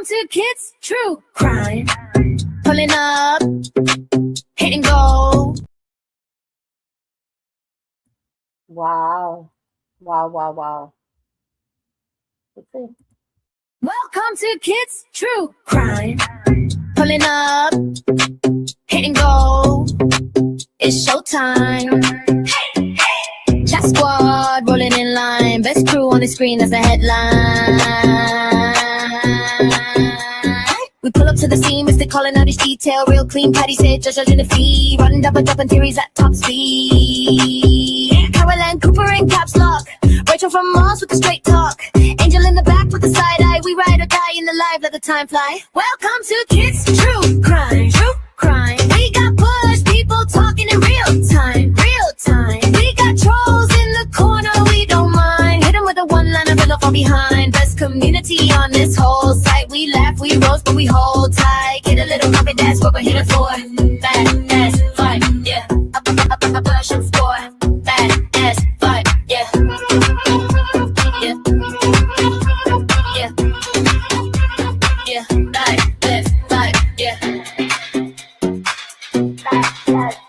Welcome to Kids True Crime. Pulling up, hit and go. Wow. Wow. Let's see. Welcome to Kids True Crime. Pulling up, hit and go. It's showtime. Hey, hey. Chat squad rolling in line. Best crew on the screen, that's the headline. We pull up to the scene, Mr. calling out each detail. Real clean, Patty said, judging the fee. Running double, dropping theories at top speed. Carol and Cooper in caps lock. Rachel from Mars with the straight talk. Angel in the back with the side eye. We ride or die in the live, let the time fly. Welcome to Kids True Crime. True Crime. We got push, people talking in real time. Real time. We got trolls in the corner, we don't mind. Hit them with a one-liner, fill from behind. Best community on this whole site. We laugh, we roast, but we hold tight. Get a little coffee, that's what we're here for. Bad ass fight, yeah. A push and score. Bad ass fight, yeah. Yeah. Yeah. Yeah. Right, left, right, yeah.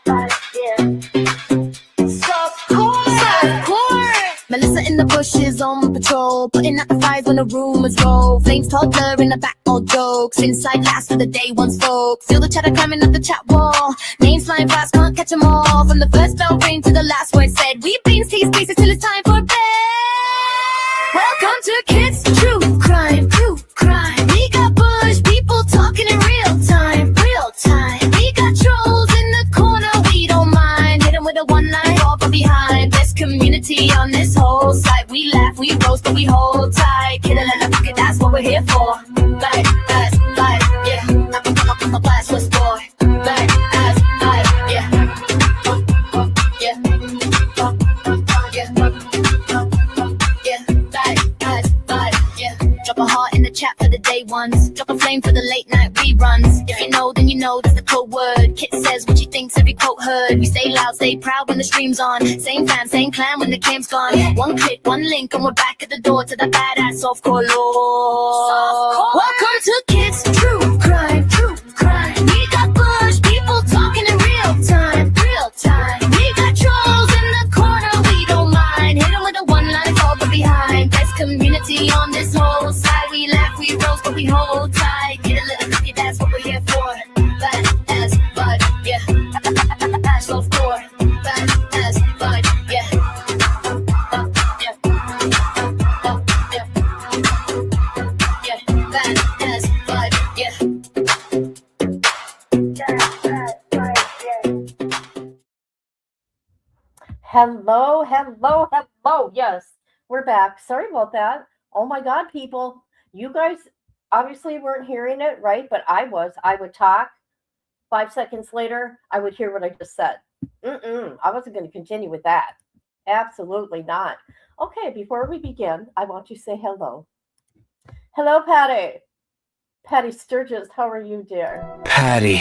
Right, yeah. Melissa in the bushes on patrol, putting out the fires when the rumors roll. Flames toddler in the back, all jokes. Inside last of the day, one's folks. Feel the chatter climbing up the chat wall. Names flying fast, can't catch them all. From the first bell ring to the last word said. We beans, tease, pieces till it's time for bed. Welcome to Kids True Crime. True Crime. We got bush, people talking in real time. Real time. We got trolls in the corner, we don't mind. Hit them with a one-line, fall from behind. Best community on this whole site. We laugh, we roast, but we hold tight. Kid a little pocket, that's what we're here for. Like, as, like, yeah. I'm a blast was for. Like, as, like, yeah. Yeah. Yeah. Like, as, like, yeah. Drop a heart in the chat for the day ones. Drop a flame for the late night reruns. If you know, then you know that's the code word. Kit says what she thinks, every quote heard. We stay loud, stay proud when the stream's on. Same fam, same clan when the cam's gone. One click, one link, and we're back at the door to the badass softcore lore. Welcome to Kids True Crime. True Crime. We got bush, people talking in real time. Real time. We got trolls in the corner, we don't mind. Hit them with a one-line, fall but behind. Best community on this whole side. We laugh, we roast, but we hold tight. Get a little cookie, that's what we're here for. Bad as bud, yeah. Ash love core. Bad as bud, yeah. Yeah. Yeah. Bad as bud, yeah. Hello. Yes, we're back. Sorry about that. Oh my God, people. You guys obviously weren't hearing it, right? But I was. I would talk. 5 seconds later, I would hear what I just said. I wasn't going to continue with that. Absolutely not. Okay, before we begin, I want to say hello. Hello, Patty. Patty Sturgis, how are you, dear? Patty,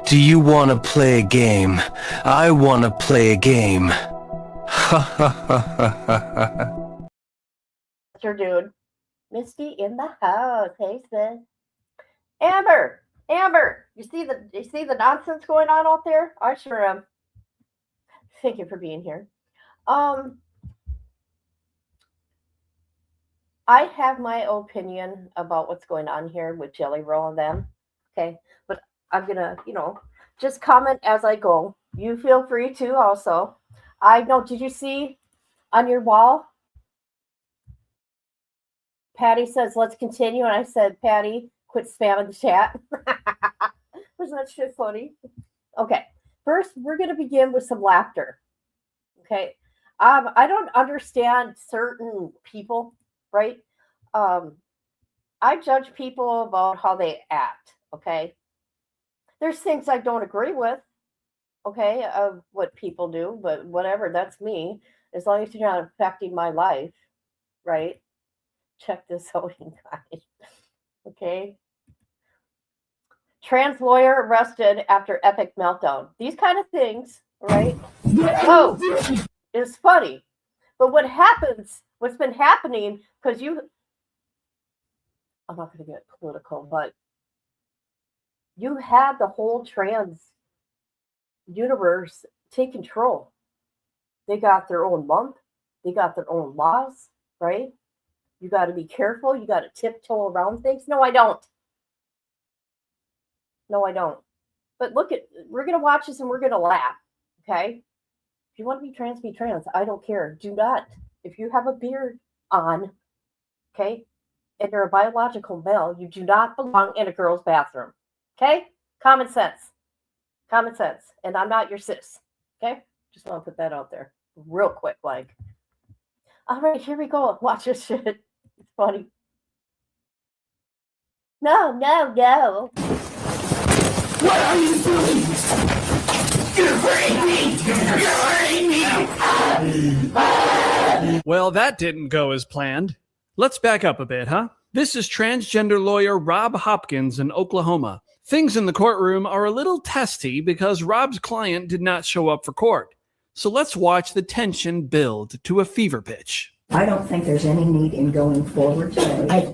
do you want to play a game? I want to play a game. Ha ha ha ha ha. Sure, dude. Misty in the house. Hey, sis. Amber, you see the nonsense going on out there? I sure am. Thank you for being here. I have my opinion about what's going on here with Jelly Roll and them. Okay, but I'm gonna, just comment as I go. You feel free to also. I know. Did you see on your wall? Patty says, let's continue. And I said, Patty, quit spamming the chat. Wasn't that shit funny? Okay. First, we're going to begin with some laughter. Okay. I don't understand certain people, right? I judge people about how they act. Okay. There's things I don't agree with. Okay. Of what people do, but whatever, that's me. As long as you're not affecting my life, right? Check this out, you guys. Okay. Trans lawyer arrested after epic meltdown. These kind of things, right? Oh, it's funny. But what's been happening, because I'm not going to get political, but you had the whole trans universe take control. They got their own month. They got their own laws, right? You got to be careful. You got to tiptoe around things. No, I don't. No, I don't. But look we're going to watch this and we're going to laugh, okay? If you want to be trans, be trans. I don't care. Do not. If you have a beard on, okay, and you're a biological male, you do not belong in a girl's bathroom, okay? Common sense. Common sense. And I'm not your sis, okay? Just want to put that out there real quick, like. All right, here we go. Watch this shit. It's funny. No. What are you doing? You're hurting me! You're hurting me! Well, that didn't go as planned. Let's back up a bit, huh? This is transgender lawyer Rob Hopkins in Oklahoma. Things in the courtroom are a little testy because Rob's client did not show up for court. So let's watch the tension build to a fever pitch. I don't think there's any need in going forward today.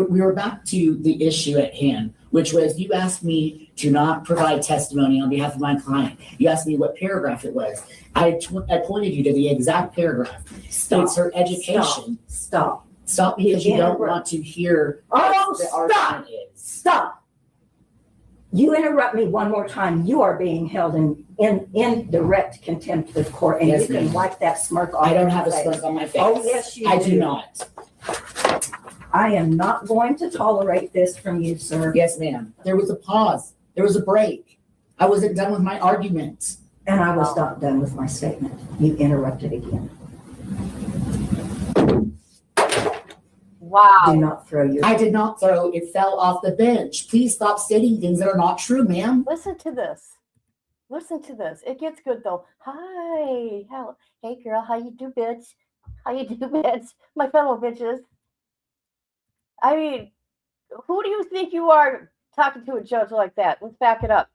We were back to the issue at hand, which was you asked me to not provide testimony on behalf of my client. You asked me what paragraph it was. I pointed you to the exact paragraph. Stop. It's her education. Stop. Stop because you don't want to hear what the argument is. Stop. You interrupt me one more time, you are being held in direct contempt of court, and Yes, you can ma'am. wipe that smirk off. I don't your have a face. smirk on my face. Oh, yes, you I do. do not. I am not going to tolerate this from you, sir. Yes, ma'am. There was a pause. There was a break. I wasn't done with my argument. And I was not done with my statement. You interrupted again. Wow. Do not throw your. I did not throw. It fell off the bench. Please stop stating things that are not true, ma'am. Listen to this. Listen to this. It gets good though. Hi. Hello. Hey girl, how you do, bitch? How you do, bitch? My fellow bitches. I mean, who do you think you are talking to a judge like that? Let's back it up.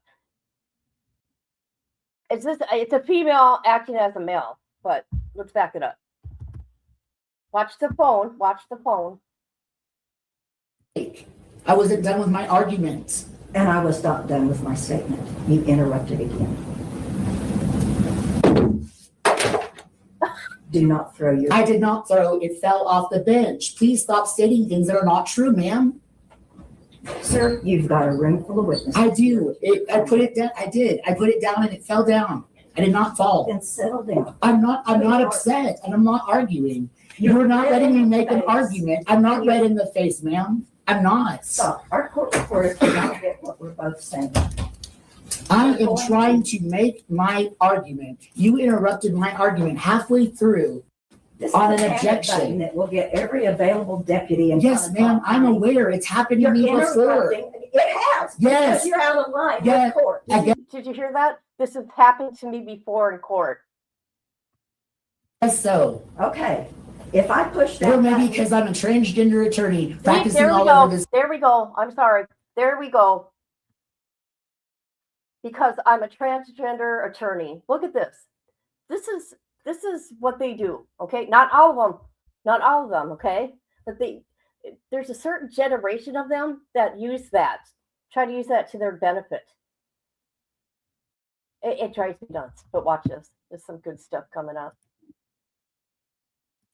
It's a female acting as a male, but let's back it up. Watch the phone. Watch the phone. I wasn't done with my argument. And I was not done with my statement. You interrupted again. Do not throw your. I did not throw. It fell off the bench. Please stop stating things that are not true, ma'am. Sir, you've got a room full of witnesses. I do. I put it down. I did. I put it down and it fell down. I did not fall. Then settle down. I'm not upset and I'm not arguing. You're not letting me make an argument. I'm not red in the face, ma'am. I'm not. Stop. Our court reporter cannot get what we're both saying. I am trying to make my argument. You interrupted my argument halfway through. This On is a an panic objection. button that will get every available deputy. Yes, ma'am, I'm aware. It's happened to You're me before. interrupting. It has. Yes. Because you're out of line. Yeah. With court. I guess Did you hear that? This has happened to me before in court. so. Okay. If I push that Or maybe button- because I'm a transgender attorney practicing There we all go. over this. There we go. I'm sorry. There we go. Because I'm a transgender attorney. Look at this. This is what they do. Okay, not all of them. Not all of them. Okay, but there's a certain generation of them that use that. Try to use that to their benefit. It drives me nuts. But watch this. There's some good stuff coming up.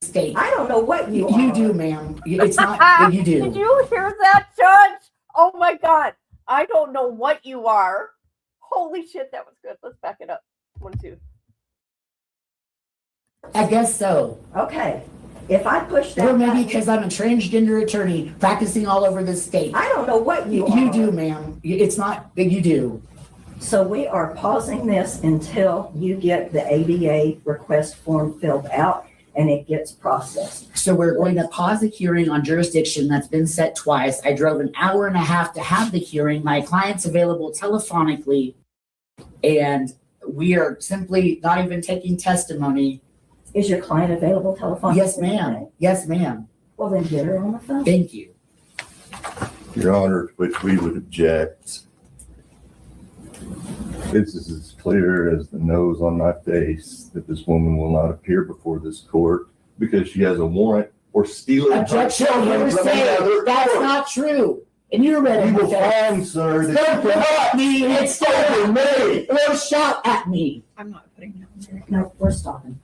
State. I don't know what you are. You do, ma'am. It's not. You do. Did you hear that, Judge? Oh my God. I don't know what you are. Holy shit, that was good. Let's back it up. 1, 2. I guess so. Okay. If I push that Or maybe button- because I'm a transgender attorney practicing all over this state. I don't know what you are. You do, ma'am. It's not. You do. So we are pausing this until you get the ADA request form filled out and it gets processed. So we're going to pause the hearing on jurisdiction that's been set twice. I drove an hour and a half to have the hearing. My client's available telephonically, and we are simply not even taking testimony. Is your client available telephonically? Yes, ma'am. Yes, ma'am. Well, then get her on the phone. Thank you. Your Honor, to which we would object. This is as clear as the nose on my face that this woman will not appear before this court because she has a warrant or stealing Objection, children from hearsay. another That's court. not true. And you're ready You to will find, sir, that Don't you come at me and stolen me. or shout at me. I'm not putting down. No, we're stopping.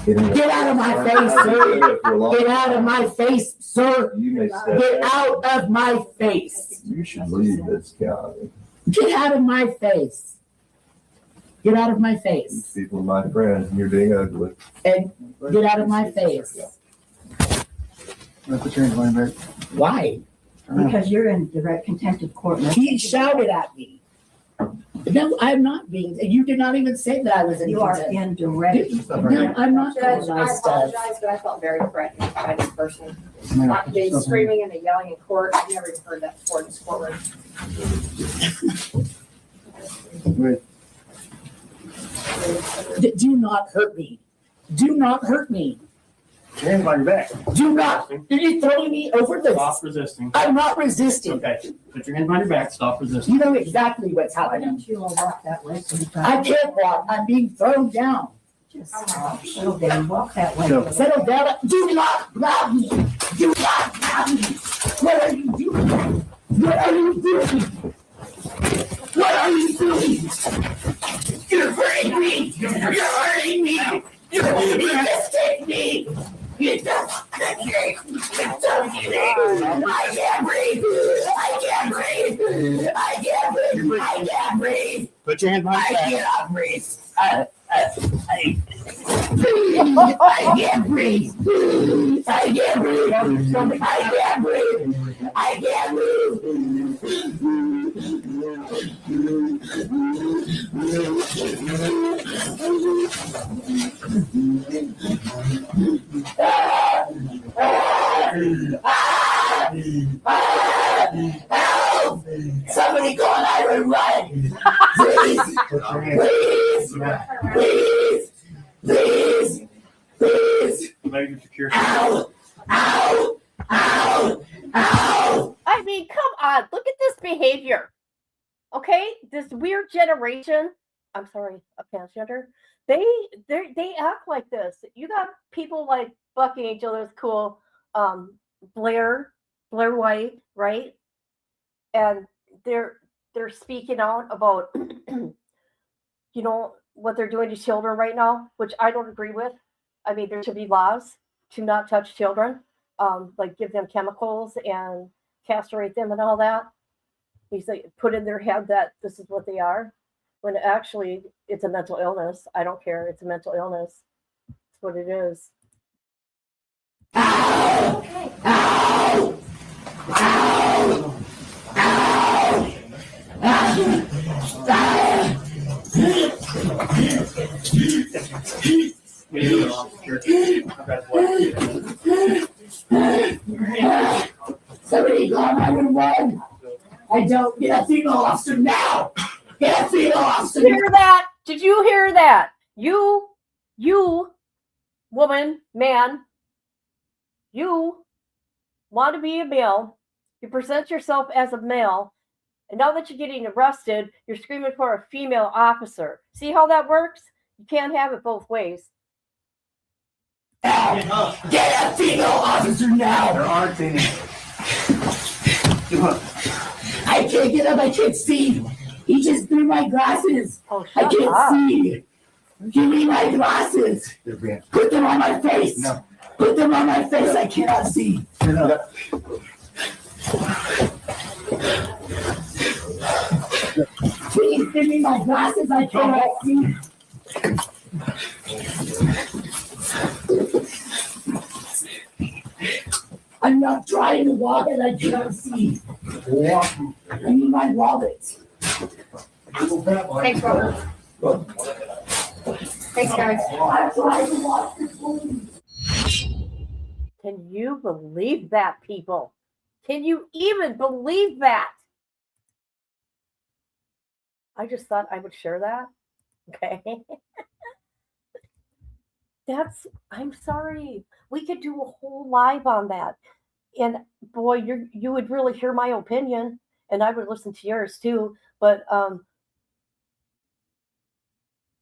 Get out of my face, sir. Get out of my face, sir. You may step Get back. out of my face. You should leave this county. Get out of my face. Get out of my These face. people are my friends, and you're being ugly. And get out of my face. Put your hands behind your back. Why? Because you're in direct contempt of court. He shouted at me. No, I'm not being, you did not even say that I was in You are contempt. in direct. No, I'm not Judge, doing I my stuff. apologize, but I felt very threatened by this person. Ma'am, Not being stop. screaming and yelling in court. I've never even heard that before in this courtroom. Wait. Do not hurt me. Do not hurt me. Put your hands behind your back. Do not. You're throwing me over Stop the. resisting. I'm not resisting. Okay. Put your hands behind your back. Stop resisting. You know exactly what's Why happening. don't you all walk that way? I can't walk. I'm being thrown down. Just settle down, walk that way. Go. Settle down. Do not grab me. Do not grab me. What are you doing? What are you doing? What are you doing? You're hurting me. You're hurting me. You're resisting me. You don't. I can't breathe. I can't breathe. I can't breathe. I can't breathe. Put your hands behind I your back. cannot breathe. I can't breathe. I can't breathe. I can't breathe. I can't Help! Somebody call 911. Please. Put your hands. Please. Please. Please. Please. Major security. Ow. Ow. Ow. Ow. I mean, come on. Look at this behavior. Okay? This weird generation. I'm sorry, a transgender. They act like this. You got people like Buck Angel, that's cool. Blair White, right? And they're speaking out about you know what they're doing to children right now, which I don't agree with. I mean, there should be laws to not touch children, like give them chemicals and castrate them and all that. He's like put in their head that this is what they are, when actually it's a mental illness. I don't care. It's a mental illness. It's what it is. Ow. Ow. Ow. Ow. Somebody call 911. I don't get a female officer now. Get a female officer. Hear that? Did you hear that? You, woman, man, you want to be a male. You present yourself as a male. And now that you're getting arrested, you're screaming for a female officer. See how that works? You can't have it both ways. Get a female officer now. There aren't any. I can't get up. I can't see. He just threw my glasses. Oh, I shut can't up. see. Give me my glasses. They're being. Put them on my face. No. Put them on my face. I cannot see. Please give me my glasses. I cannot see. I'm not trying to walk and I cannot see. I need my wallet. Thanks, Robert. Thanks, guys. I'm trying to walk. Can you believe that, people? Can you even believe that? I just thought I would share that. Okay. I'm sorry. We could do a whole live on that. And boy, you would really hear my opinion, and I would listen to yours too. But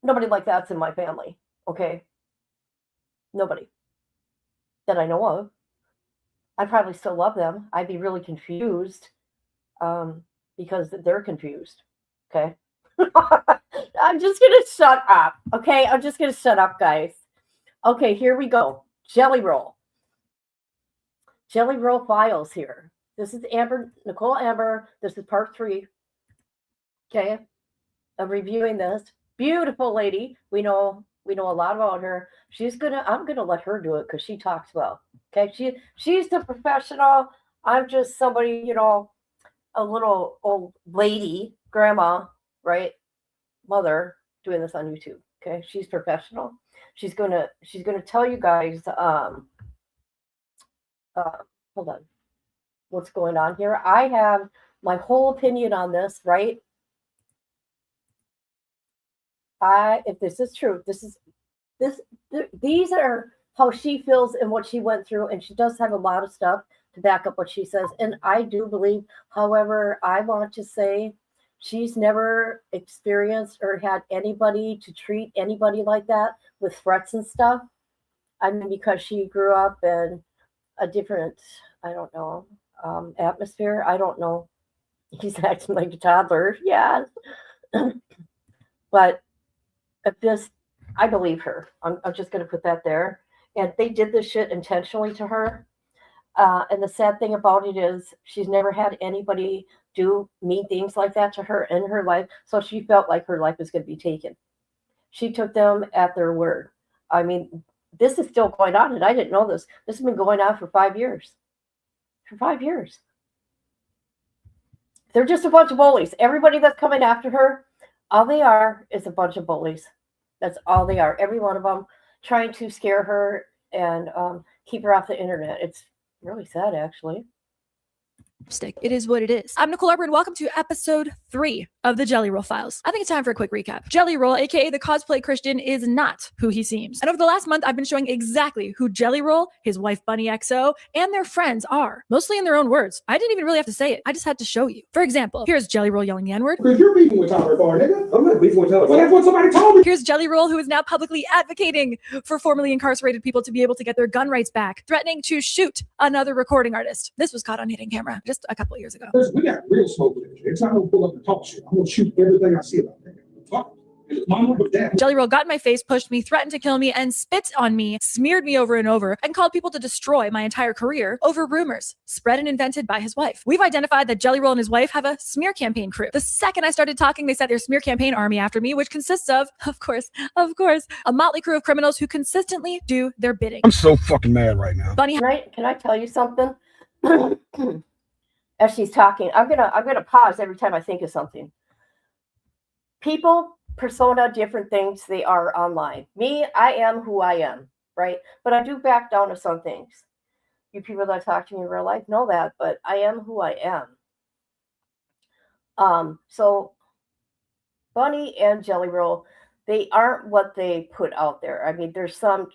nobody like that's in my family. Okay. Nobody. that I know of. I probably still love them. I'd be really confused because they're confused. Okay. I'm just going to shut up. Okay. I'm just going to shut up, guys. Okay. Here we go. Jelly Roll. Jelly Roll files here. This is Nicole Amber. This is part 3. Okay. Of reviewing this. Beautiful lady. We know a lot about her. I'm gonna let her do it because she talks well. Okay. She's the professional. I'm just somebody, a little old lady, grandma, right? Mother doing this on YouTube. Okay. She's professional. She's gonna tell you guys hold on. What's going on here? I have my whole opinion on this, right? If this is true, these are how she feels and what she went through, and she does have a lot of stuff to back up what she says. And I do believe, however, I want to say she's never experienced or had anybody to treat anybody like that with threats and stuff. I mean, because she grew up in a different, I don't know, atmosphere. I don't know. He's acting like a toddler. Yes. But I believe her. I'm just going to put that there. And they did this shit intentionally to her. And the sad thing about it is she's never had anybody do mean things like that to her in her life. So she felt like her life was going to be taken. She took them at their word. I mean, this is still going on, and I didn't know this. This has been going on for 5 years. For 5 years. They're just a bunch of bullies. Everybody that's coming after her, all they are is a bunch of bullies. That's all they are. Every one of them trying to scare her and keep her off the internet. It's really sad, actually. It is what it is. I'm Nicole Arbour, and welcome to episode 3 of the Jelly Roll Files. I think it's time for a quick recap. Jelly Roll, aka the cosplay Christian, is not who he seems. And over the last month, I've been showing exactly who Jelly Roll, his wife Bunne XO, and their friends are. Mostly in their own words. I didn't even really have to say it. I just had to show you. For example, here's Jelly Roll yelling the N-word. Because you're beefing with Tyler Farr, nigga. I'm not beefing with Tyler. Well, that's what somebody told me. Here's Jelly Roll, who is now publicly advocating for formerly incarcerated people to be able to get their gun rights back, threatening to shoot another recording artist. This was caught on hidden camera just a couple of years ago. We got real smoke with it. Every time I pull up and talk shit, I'm going to shoot everything I see about that. Fuck. Mama, but dad. Jelly Roll got in my face, pushed me, threatened to kill me, and spit on me, smeared me over and over, and called people to destroy my entire career over rumors spread and invented by his wife. We've identified that Jelly Roll and his wife have a smear campaign crew. The second I started talking, they sent their smear campaign army after me, which consists of course, a motley crew of criminals who consistently do their bidding. I'm so fucking mad right now. Bunne, Can I tell you something? As she's talking, I'm gonna pause every time I think of something. People persona different things they are online. Me, I am who I am, right? But I do back down to some things. You people that talk to me in real life know that, but I am who I am. So Bunne and Jelly Roll, they aren't what they put out there. I mean, there's some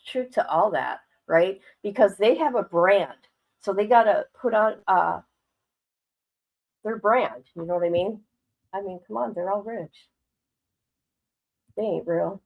truth to all that, right? Because they have a brand. So they got to put on their brand. You know what I mean? I mean, come on, they're all rich. They ain't real.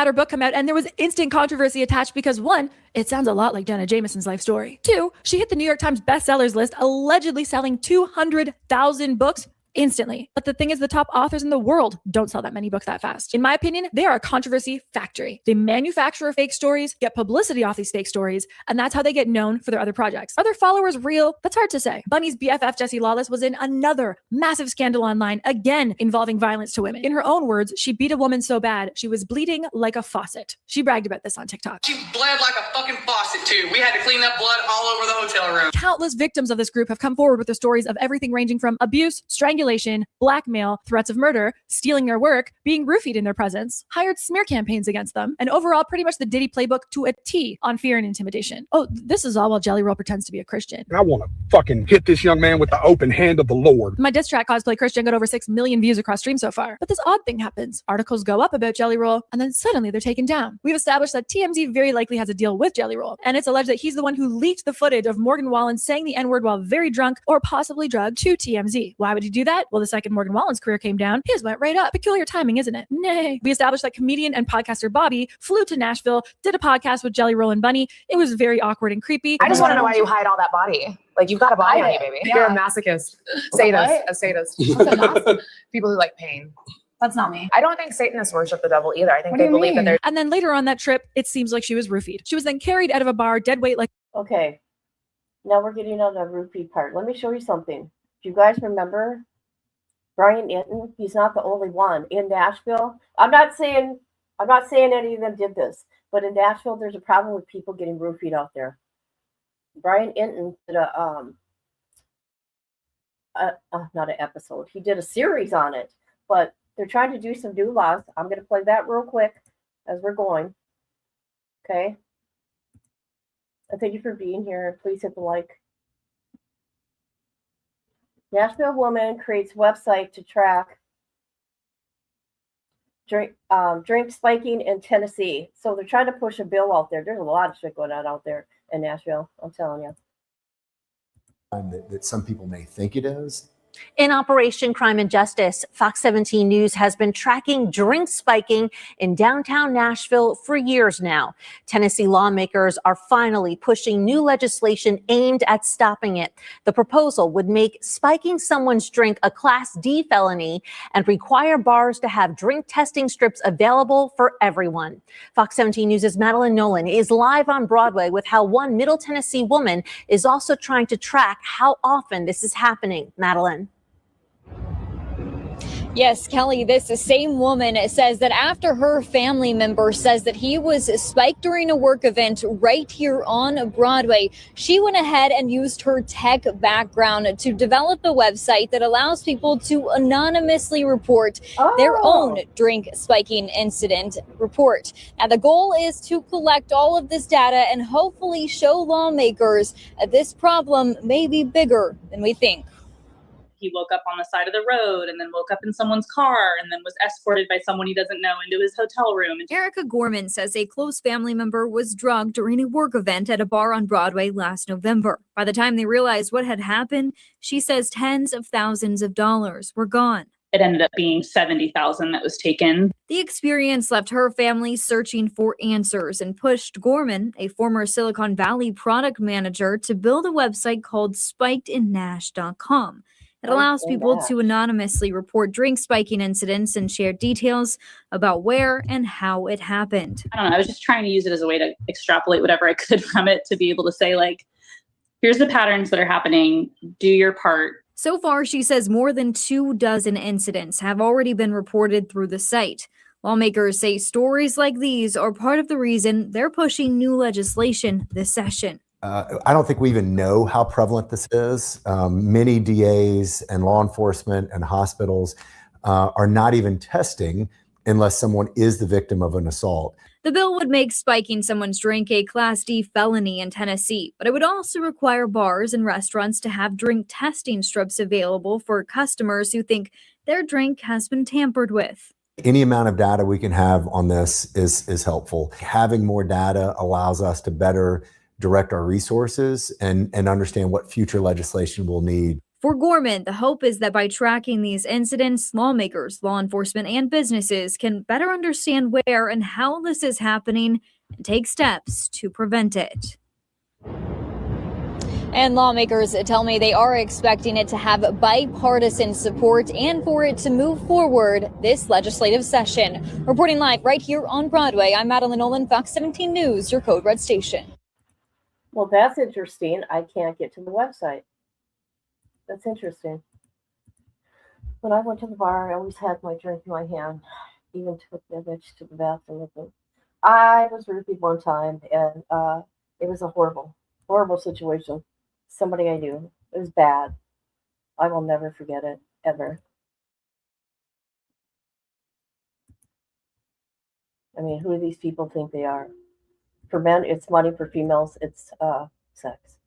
had her book come out, and there was instant controversy attached because 1, it sounds a lot like Jenna Jameson's life story. 2, she hit the New York Times bestsellers list, allegedly selling 200,000 books instantly. But the thing is, the top authors in the world don't sell that many books that fast. In my opinion, they are a controversy factory. They manufacture fake stories, get publicity off these fake stories, and that's how they get known for their other projects. Are their followers real? That's hard to say. Bunny's BFF, Jessie Lawless, was in another massive scandal online, again involving violence to women. In her own words, she beat a woman so bad, she was bleeding like a faucet. She bragged about this on TikTok. She bled like a fucking faucet too. We had to clean up blood all over the hotel room. Countless victims of this group have come forward with their stories of everything ranging from abuse, strangulation, blackmail, threats of murder, stealing their work, being roofied in their presence, hired smear campaigns against them, and overall pretty much the Diddy playbook to a T on fear and intimidation. Oh, this is all while Jelly Roll pretends to be a Christian. I want to fucking hit this young man with the open hand of the Lord. My diss track Cosplay Christian got over 6 million views across stream so far. But this odd thing happens. Articles go up about Jelly Roll, and then suddenly they're taken down. We've established that TMZ very likely has a deal with Jelly Roll, and it's alleged that he's the one who leaked the footage of Morgan Wallen saying the N-word while very drunk or possibly drugged to TMZ. Why would he do that? that? Well, the second Morgan Wallen's career came down, his went right up. Peculiar timing, isn't it? Nay. We established that comedian and podcaster Bobby flew to Nashville, did a podcast with Jelly Roll and Bunny. It was very awkward and creepy. I just want to know why you hide all that body. Like, you've got a body on you, baby. Yeah. You're a masochist. Sadist. A sadist. People who like pain. That's not me. I don't think Satanists worship the devil either. I think they believe that they're. And then later on that trip, it seems like she was roofied. She was then carried out of a bar, dead weight like. Okay. Now we're getting on the roofie part. Let me show you something. If you guys remember Brian Inton, he's not the only one in Nashville. I'm not saying any of them did this, but in Nashville, there's a problem with people getting roofied out there. Brian Inton did not an episode. He did a series on it, but they're trying to do some new laws. I'm going to play that real quick as we're going. Okay. And thank you for being here. Please hit the like. Nashville woman creates website to track drink spiking in Tennessee. So they're trying to push a bill out there. There's a lot of shit going on out there in Nashville. I'm telling you. That some people may think it is. In Operation Crime and Justice, Fox 17 News has been tracking drink spiking in downtown Nashville for years now. Tennessee lawmakers are finally pushing new legislation aimed at stopping it. The proposal would make spiking someone's drink a Class D felony and require bars to have drink testing strips available for everyone. Fox 17 News' Madeline Nolan is live on Broadway with how one Middle Tennessee woman is also trying to track how often this is happening. Madeline. Yes, Kelly, this same woman says that after her family member says that he was spiked during a work event right here on Broadway, she went ahead and used her tech background to develop a website that allows people to anonymously report their own drink spiking incident report. Now, the goal is to collect all of this data and hopefully show lawmakers that this problem may be bigger than we think. He woke up on the side of the road and then woke up in someone's car and then was escorted by someone he doesn't know into his hotel room. Erica Gorman says a close family member was drugged during a work event at a bar on Broadway last November. By the time they realized what had happened, she says tens of thousands of dollars were gone. It ended up being $70,000 that was taken. The experience left her family searching for answers and pushed Gorman, a former Silicon Valley product manager, to build a website called spikedinnash.com. It allows people to anonymously report drink spiking incidents and share details about where and how it happened. I don't know. I was just trying to use it as a way to extrapolate whatever I could from it to be able to say, like, here's the patterns that are happening. Do your part. So far, she says more than 24 incidents have already been reported through the site. Lawmakers say stories like these are part of the reason they're pushing new legislation this session. I don't think we even know how prevalent this is. Many DAs and law enforcement and hospitals are not even testing unless someone is the victim of an assault. The bill would make spiking someone's drink a Class D felony in Tennessee, but it would also require bars and restaurants to have drink testing strips available for customers who think their drink has been tampered with. Any amount of data we can have on this is helpful. Having more data allows us to better direct our resources and understand what future legislation we'll need. For Gorman, the hope is that by tracking these incidents, lawmakers, law enforcement, and businesses can better understand where and how this is happening and take steps to prevent it. And lawmakers tell me they are expecting it to have bipartisan support and for it to move forward this legislative session. Reporting live right here on Broadway, I'm Madeline Nolan, Fox 17 News, your Code Red station. Well, that's interesting. I can't get to the website. That's interesting. When I went to the bar, I always had my drink in my hand. Even took the bitch to the bathroom with me. I was roofied one time, and it was a horrible, horrible situation. Somebody I knew. It was bad. I will never forget it, ever. I mean, who do these people think they are? For men, it's money. For females, it's sex.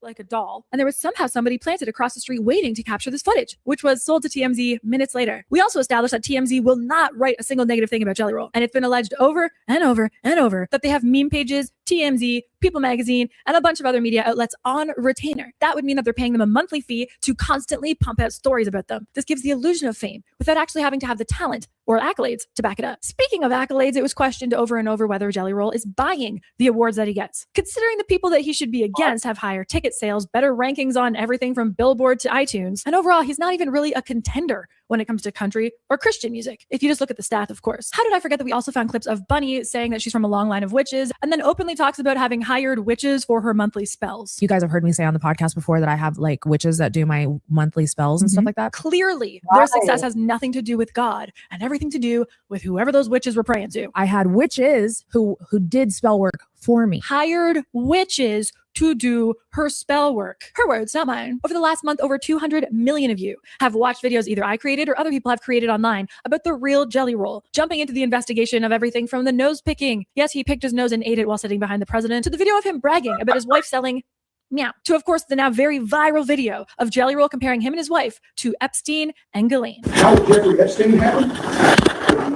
Like a doll. And there was somehow somebody planted across the street waiting to capture this footage, which was sold to TMZ minutes later. We also established that TMZ will not write a single negative thing about Jelly Roll. And it's been alleged over and over and over that they have meme pages, TMZ, People Magazine, and a bunch of other media outlets on retainer. That would mean that they're paying them a monthly fee to constantly pump out stories about them. This gives the illusion of fame without actually having to have the talent or accolades to back it up. Speaking of accolades, it was questioned over and over whether Jelly Roll is buying the awards that he gets. Considering the people that he should be against have higher ticket sales, better rankings on everything from Billboard to iTunes, and overall, he's not even really a contender when it comes to country or Christian music, if you just look at the stats, of course. How did I forget that we also found clips of Bunne saying that she's from a long line of witches, and then openly talks about having hired witches for her monthly spells. You guys have heard me say on the podcast before that I have like witches that do my monthly spells and stuff like that. Clearly, their success has nothing to do with God and everything to do with whoever those witches were praying to. I had witches who did spell work for me. Hired witches to do her spell work. Her words, not mine. Over the last month, over 200 million of you have watched videos either I created or other people have created online about the real Jelly Roll, jumping into the investigation of everything from the nose picking. Yes, he picked his nose and ate it while sitting behind the president, to the video of him bragging about his wife selling meow, to of course the now very viral video of Jelly Roll comparing him and his wife to Epstein and Ghislaine. How Jeffrey Epstein happened?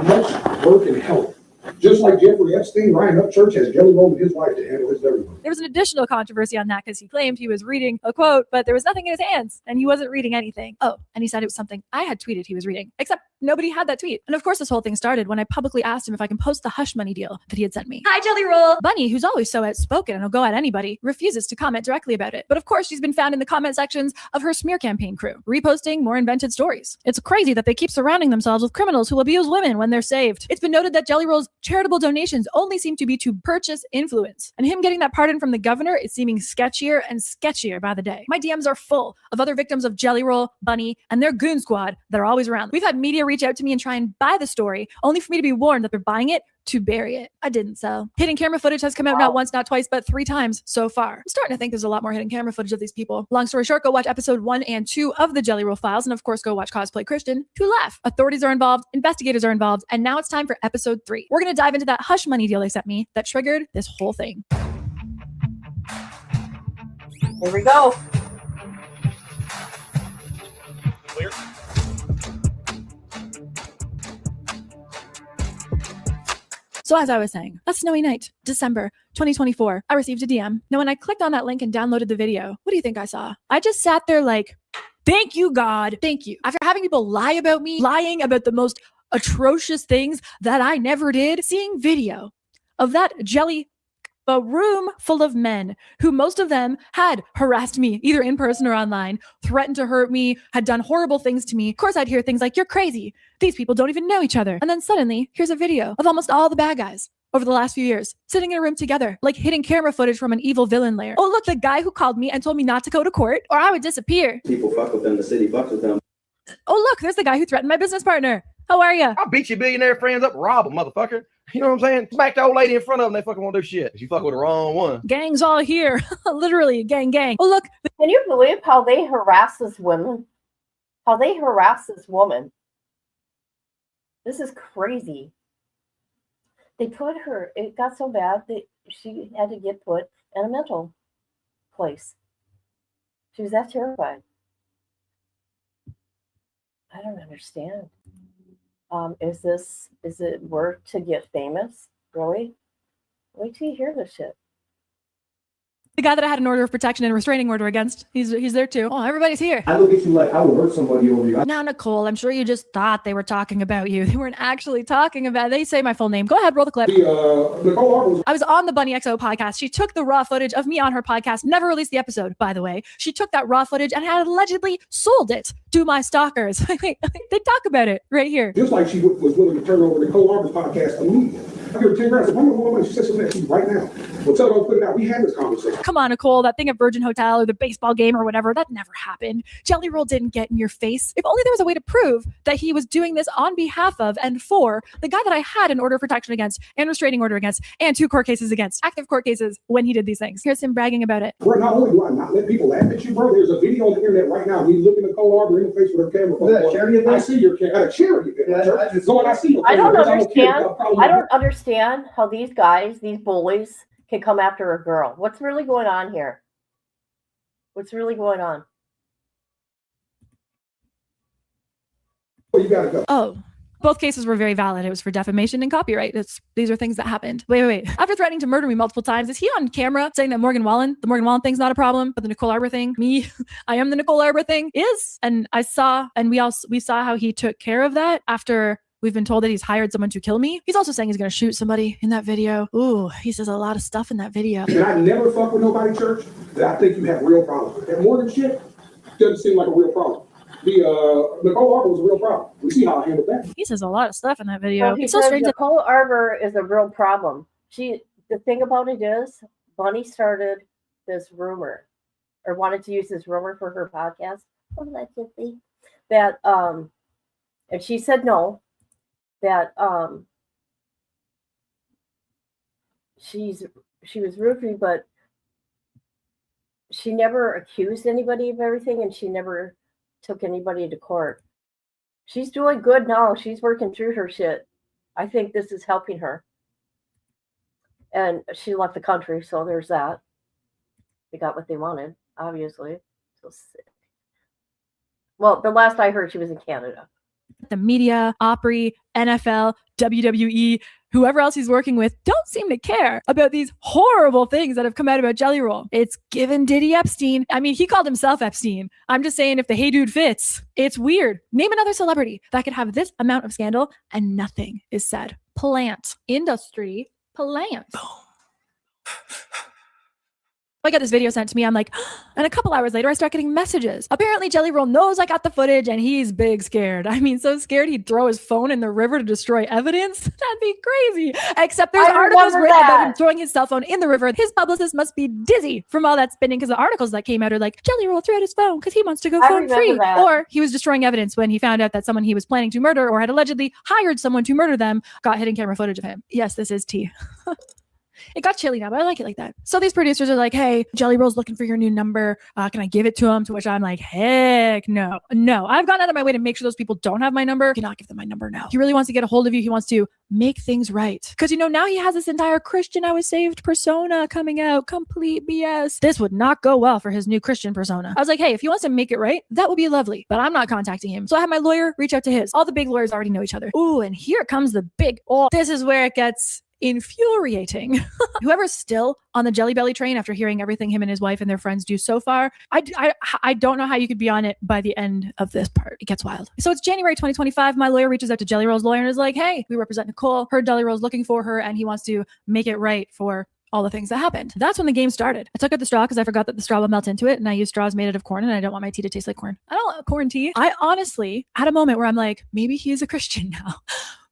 Much work and help. Just like Jeffrey Epstein, Ryan Upchurch has Jelly Roll and his wife to handle his everything. There was an additional controversy on that because he claimed he was reading a quote, but there was nothing in his hands and he wasn't reading anything. Oh, and he said it was something I had tweeted he was reading, except nobody had that tweet. And of course, this whole thing started when I publicly asked him if I can post the hush money deal that he had sent me. Hi, Jelly Roll. Bunne, who's always so outspoken and will go at anybody, refuses to comment directly about it. But of course, she's been found in the comment sections of her smear campaign crew, reposting more invented stories. It's crazy that they keep surrounding themselves with criminals who abuse women when they're saved. It's been noted that Jelly Roll's charitable donations only seem to be to purchase influence. And him getting that pardon from the governor is seeming sketchier and sketchier by the day. My DMs are full of other victims of Jelly Roll, Bunne, and their goon squad that are always around. We've had media reach out to me and try and buy the story, only for me to be warned that they're buying it to bury it. I didn't sell. Hidden camera footage has come out not once, not twice, but 3 times so far. I'm starting to think there's a lot more hidden camera footage of these people. Long story short, go watch episode 1 and 2 of the Jelly Roll Files, and of course, go watch Cosplay Christian to laugh. Authorities are involved, investigators are involved, and now it's time for episode 3. We're going to dive into that hush money deal they sent me that triggered this whole thing. Here we go. Clear. So as I was saying, a snowy night, December 2024, I received a DM. Now, when I clicked on that link and downloaded the video, what do you think I saw? I just sat there like, thank you, God. Thank you. After having people lie about me, lying about the most atrocious things that I never did, seeing video of that jelly, a room full of men who most of them had harassed me either in person or online, threatened to hurt me, had done horrible things to me. Of course, I'd hear things like, you're crazy. These people don't even know each other. And then suddenly, here's a video of almost all the bad guys over the last few years, sitting in a room together, like hidden camera footage from an evil villain lair. Oh, look, the guy who called me and told me not to go to court or I would disappear. People fuck with them, the city fucks with them. Oh, look, there's the guy who threatened my business partner. How are you? I'll beat your billionaire friends up, rob them, motherfucker. You know what I'm saying? Smack the old lady in front of them, they fucking won't do shit. You fuck with the wrong one. Gang's all here. Literally, gang. Oh, look. Can you believe how they harass this woman? How they harass this woman? This is crazy. They put her, it got so bad that she had to get put in a mental place. She was that terrified. I don't understand. Is it worth to get famous? Really? Wait till you hear this shit. The guy that I had an order of protection and restraining order against, he's there too. Oh, everybody's here. I look at you like I would hurt somebody over you. Now, Nicole, I'm sure you just thought they were talking about you. They weren't actually talking about. They say my full name. Go ahead, roll the clip. Nicole Arbour. I was on the Bunne XO podcast. She took the raw footage of me on her podcast. Never released the episode, by the way. She took that raw footage and had allegedly sold it to my stalkers. They talk about it right here. Just like she was willing to turn over Nicole Arbour's podcast immediately. I give her 10 grand. I said, "One more money." She said something to you right now. Well, tell her to put it out. We had this conversation. Come on, Nicole. That thing at Virgin Hotel or the baseball game or whatever, that never happened. Jelly Roll didn't get in your face. If only there was a way to prove that he was doing this on behalf of and for the guy that I had an order of protection against and restraining order against and 2 court cases against, active court cases when he did these things. Here's him bragging about it. Bro, not only do I not let people laugh at you, bro, there's a video on the internet right now. We looking at Nicole Arbour in the face with her camera. I see your camera. At a charity event. I don't understand. I don't understand how these guys, these bullies, can come after a girl. What's really going on here? What's really going on? You gotta go. Oh, Both cases were very valid. It was for defamation and copyright. These are things that happened. Wait. After threatening to murder me multiple times, is he on camera saying that the Morgan Wallen thing's not a problem, but the Nicole Arbour thing, I am the Nicole Arbour thing is? And we saw how he took care of that after we've been told that he's hired someone to kill me. He's also saying he's going to shoot somebody in that video. Ooh, he says a lot of stuff in that video. And I never fuck with nobody, church, that I think you have real problems with. That Morgan shit doesn't seem like a real problem. The Nicole Arbour was a real problem. We see how I handled that. He says a lot of stuff in that video. Well, he It's so says strange. Nicole Arbour is a real problem. The thing about it is, Bunny started this rumor, or wanted to use this rumor for her podcast. Allegedly, that and she said no. That she was roofing, but she never accused anybody of everything, and she never took anybody to court. She's doing good now. She's working through her shit. I think this is helping her. And she left the country, so there's that. They got what they wanted, obviously. So sick. Well, the last I heard, she was in Canada. The media, Opry, NFL, WWE, whoever else he's working with don't seem to care about these horrible things that have come out about Jelly Roll. It's given Diddy Epstein. I mean, he called himself Epstein. I'm just saying if the hey dude fits, it's weird. Name another celebrity that could have this amount of scandal and nothing is said. Plant. Industry. Plant. I got this video sent to me. I'm like, and a couple hours later, I start getting messages. Apparently, Jelly Roll knows I got the footage and he's big scared. I mean, so scared he'd throw his phone in the river to destroy evidence. That'd be crazy. Except there's articles written about him throwing his cell phone in the river. His publicist must be dizzy from all that spinning because the articles that came out are like, Jelly Roll threw out his phone because he wants to go phone free. Or he was destroying evidence when he found out that someone he was planning to murder or had allegedly hired someone to murder them got hidden camera footage of him. Yes, this is tea. It got chilly now, but I like it like that. So these producers are like, hey, Jelly Roll's looking for your new number. Can I give it to him? To which I'm like, heck no. I've gone out of my way to make sure those people don't have my number. I cannot give them my number now. He really wants to get a hold of you. He wants to make things right. Because, now he has this entire Christian I was saved persona coming out. Complete BS. This would not go well for his new Christian persona. I was like, hey, if he wants to make it right, that would be lovely. But I'm not contacting him. So I had my lawyer reach out to his. All the big lawyers already know each other. Ooh, and here comes the big, this is where it gets infuriating. Whoever's still on the Jelly Belly train after hearing everything him and his wife and their friends do so far, I don't know how you could be on it by the end of this part. It gets wild. So it's January 2025. My lawyer reaches out to Jelly Roll's lawyer and is like, hey, we represent Nicole. Heard Jelly Roll's looking for her and he wants to make it right for all the things that happened. That's when the game started. I took out the straw because I forgot that the straw will melt into it, and I use straws made out of corn, and I don't want my tea to taste like corn. I don't like corn tea. I honestly had a moment where I'm like, maybe he's a Christian now.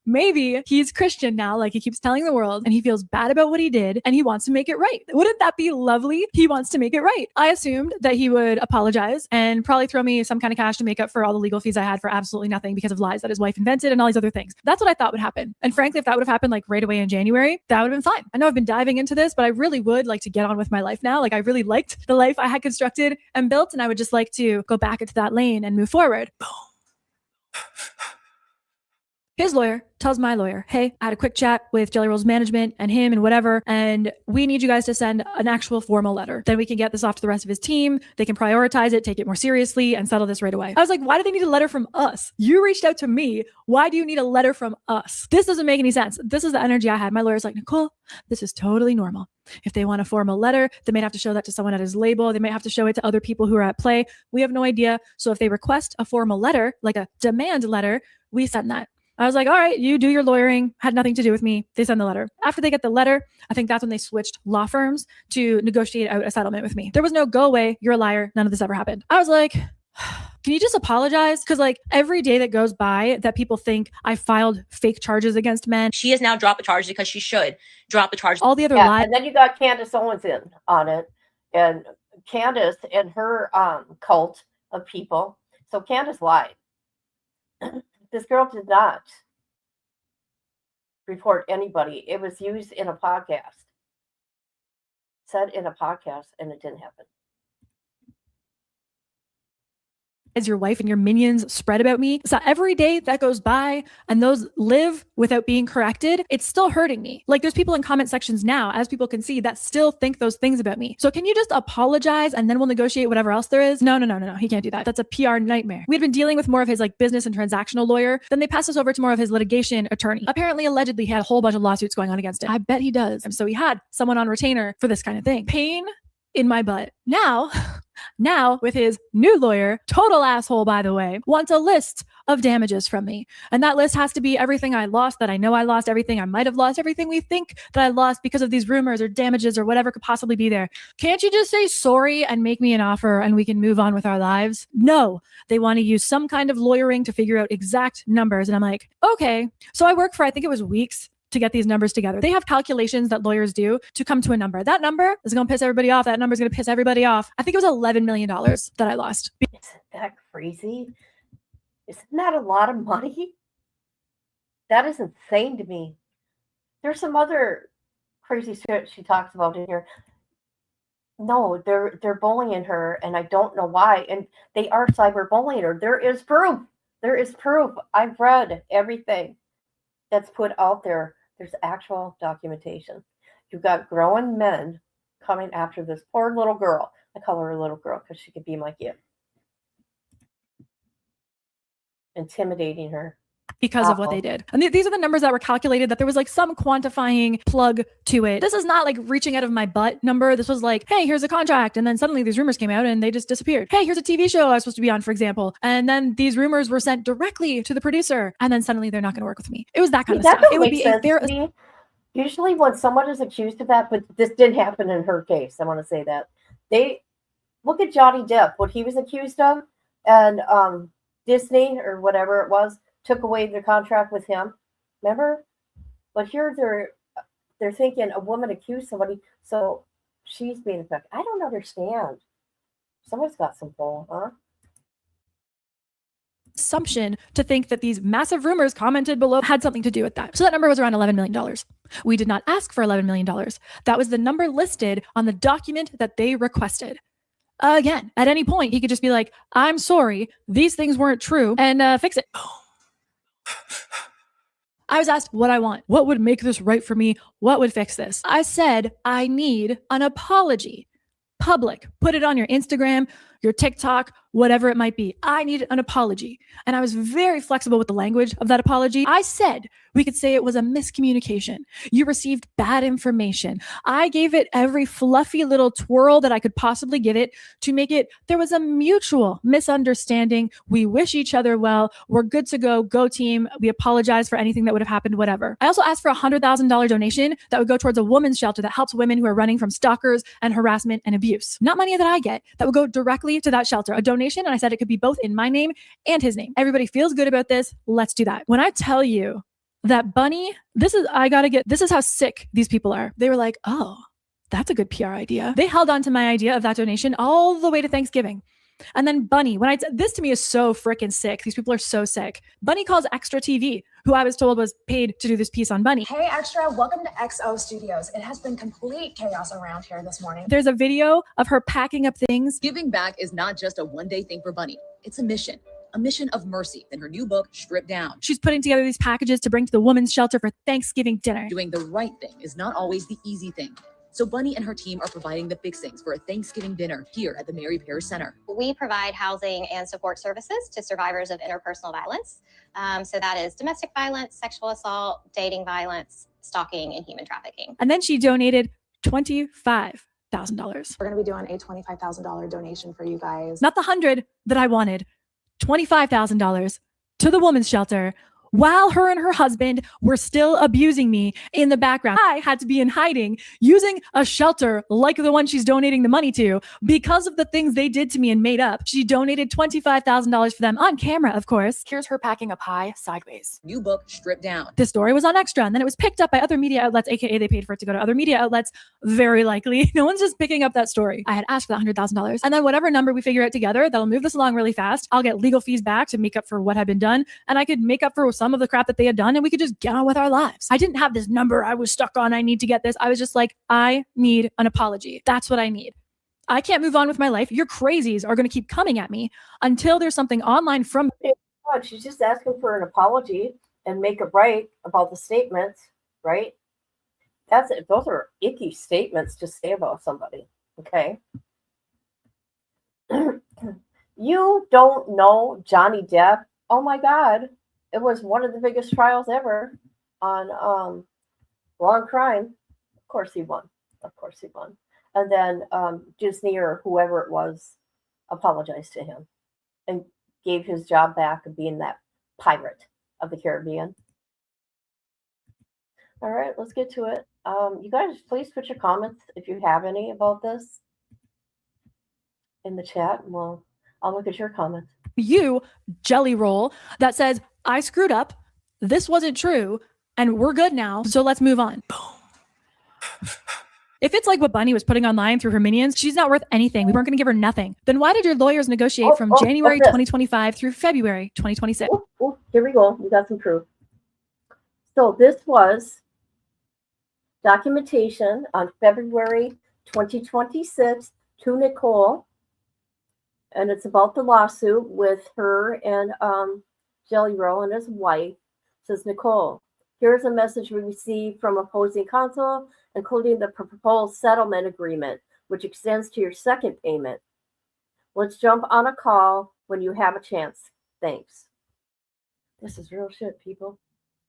Maybe he's Christian now, like he keeps telling the world, and he feels bad about what he did and he wants to make it right. Wouldn't that be lovely? He wants to make it right. I assumed that he would apologize and probably throw me some kind of cash to make up for all the legal fees I had for absolutely nothing because of lies that his wife invented and all these other things. That's what I thought would happen. And frankly, if that would have happened like right away in January, that would have been fine. I know I've been diving into this, but I really would like to get on with my life now. Like I really liked the life I had constructed and built, and I would just like to go back into that lane and move forward. Boom. His lawyer tells my lawyer, hey, I had a quick chat with Jelly Roll's management and him and whatever, and we need you guys to send an actual formal letter. Then we can get this off to the rest of his team. They can prioritize it, take it more seriously, and settle this right away. I was like, why do they need a letter from us? You reached out to me. Why do you need a letter from us? This doesn't make any sense. This is the energy I had. My lawyer's like, Nicole, this is totally normal. If they want a formal letter, they might have to show that to someone at his label. They might have to show it to other people who are at play. We have no idea. So if they request a formal letter, like a demand letter, we send that. I was like, all right, you do your lawyering, had nothing to do with me. They send the letter. After they get the letter, I think that's when they switched law firms to negotiate out a settlement with me. There was no go away, you're a liar, none of this ever happened. I was like, can you just apologize? Because like every day that goes by that people think I filed fake charges against men. She has now dropped the charges because she should drop the charges. All the other lies. And then you got Candace Owens in on it. And Candace and her cult of people. So Candace lied. This girl did not report anybody. It was used in a podcast. Said in a podcast, and it didn't happen. as your wife and your minions spread about me. So every day that goes by and those live without being corrected, it's still hurting me. Like there's people in comment sections now, as people can see, that still think those things about me. So can you just apologize and then we'll negotiate whatever else there is? No. He can't do that. That's a PR nightmare. We'd been dealing with more of his like business and transactional lawyer. Then they passed us over to more of his litigation attorney. Apparently, allegedly, he had a whole bunch of lawsuits going on against him. I bet he does. And so he had someone on retainer for this kind of thing. Pain in my butt. Now with his new lawyer, total asshole, by the way, wants a list of damages from me. And that list has to be everything I lost, that I know I lost, everything I might have lost, everything we think that I lost because of these rumors or damages or whatever could possibly be there. Can't you just say sorry and make me an offer and we can move on with our lives? No, they want to use some kind of lawyering to figure out exact numbers. And I'm like, okay. So I worked for, I think it was weeks to get these numbers together. They have calculations that lawyers do to come to a number. That number is going to piss everybody off. That number is going to piss everybody off. I think it was $11 million that I lost. Isn't that crazy? Isn't that a lot of money? That is insane to me. There's some other crazy shit she talks about in here. No, they're bullying her, and I don't know why. And they are cyberbullying her. There is proof. There is proof. I've read everything that's put out there. There's actual documentation. You've got grown men coming after this poor little girl. I call her a little girl because she could be my kid. Intimidating her. Because of what they did. And these are the numbers that were calculated, that there was like some quantifying plug to it. This is not like reaching out of my butt number. This was like, hey, here's a contract. And then suddenly these rumors came out and they just disappeared. Hey, here's a TV show I was supposed to be on, for example. And then these rumors were sent directly to the producer. And then suddenly they're not going to work with me. It was that kind of stuff. It would be sense. Usually when someone is accused of that, but this didn't happen in her case. I want to say that. They look at Johnny Depp, what he was accused of, and Disney or whatever it was took away their contract with him. Remember? But here they're thinking a woman accused somebody, so she's being affected. I don't understand. Someone's got some bull, huh? Assumption to think that these massive rumors commented below had something to do with that. So that number was around $11 million. We did not ask for $11 million. That was the number listed on the document that they requested. Again, at any point, he could just be like, I'm sorry, these things weren't true, and fix it. I was asked what I want. What would make this right for me? What would fix this? I said, I need an apology. Public. Put it on your Instagram, your TikTok, whatever it might be. I need an apology. And I was very flexible with the language of that apology. I said we could say it was a miscommunication. You received bad information. I gave it every fluffy little twirl that I could possibly give it to make it, there was a mutual misunderstanding. We wish each other well. We're good to go. Go team. We apologize for anything that would have happened, whatever. I also asked for a $100,000 donation that would go towards a women's shelter that helps women who are running from stalkers and harassment and abuse. Not money that I get, that would go directly to that shelter. A donation, and I said it could be both in my name and his name. Everybody feels good about this. Let's do that. When I tell you that Bunne, this is how sick these people are. They were like, oh, that's a good PR idea. They held on to my idea of that donation all the way to Thanksgiving. And then Bunne, this to me is so freaking sick. These people are so sick. Bunne calls Extra TV, who I was told was paid to do this piece on Bunne. Hey, Extra, welcome to XO Studios. It has been complete chaos around here this morning. There's a video of her packing up things. Giving back is not just a one-day thing for Bunne. It's a mission of mercy. In her new book, Stripped Down. She's putting together these packages to bring to the women's shelter for Thanksgiving dinner. Doing the right thing is not always the easy thing. So Bunne and her team are providing the fixings for a Thanksgiving dinner here at the Mary Parrish Center. We provide housing and support services to survivors of interpersonal violence. So that is domestic violence, sexual assault, dating violence, stalking, and human trafficking. And then she donated $25,000. We're going to be doing a $25,000 donation for you guys. Not the 100 that I wanted, $25,000 to the women's shelter, while her and her husband were still abusing me in the background. I had to be in hiding using a shelter like the one she's donating the money to because of the things they did to me and made up. She donated $25,000 for them on camera, of course. Here's her packing a pie sideways. New book, Stripped Down. This story was on Extra, and then it was picked up by other media outlets, aka they paid for it to go to other media outlets. Very likely. No one's just picking up that story. I had asked for that $100,000, and then whatever number we figure out together, that'll move this along really fast. I'll get legal fees back to make up for what had been done, and I could make up for some of the crap that they had done, and we could just get on with our lives. I didn't have this number I was stuck on. I need to get this. I was just like, I need an apology. That's what I need. I can't move on with my life. Your crazies are going to keep coming at me until there's something online from. She's just asking for an apology and make it right about the statements, right? That's it. Those are icky statements to say about somebody. Okay. You don't know Johnny Depp? Oh my God. It was one of the biggest trials ever on law and crime. Of course he won. Of course he won. And then Disney or whoever it was apologized to him and gave his job back of being that pirate of the Caribbean. All right, let's get to it. You guys, please put your comments if you have any about this in the chat. And I'll look at your comments. You jelly roll that says, I screwed up. This wasn't true. And we're good now. So let's move on. Boom. If it's like what Bunny was putting online through her minions, she's not worth anything. We weren't going to give her nothing. Then why did your lawyers negotiate from January 2025 through February 2026? Here we go. We got some proof. So this was documentation on February 2026 to Nicole. And it's about the lawsuit with her and Jelly Roll and his wife. It says, Nicole, here's a message we received from opposing counsel, including the proposed settlement agreement, which extends to your second payment. Let's jump on a call when you have a chance. Thanks. This is real shit, people.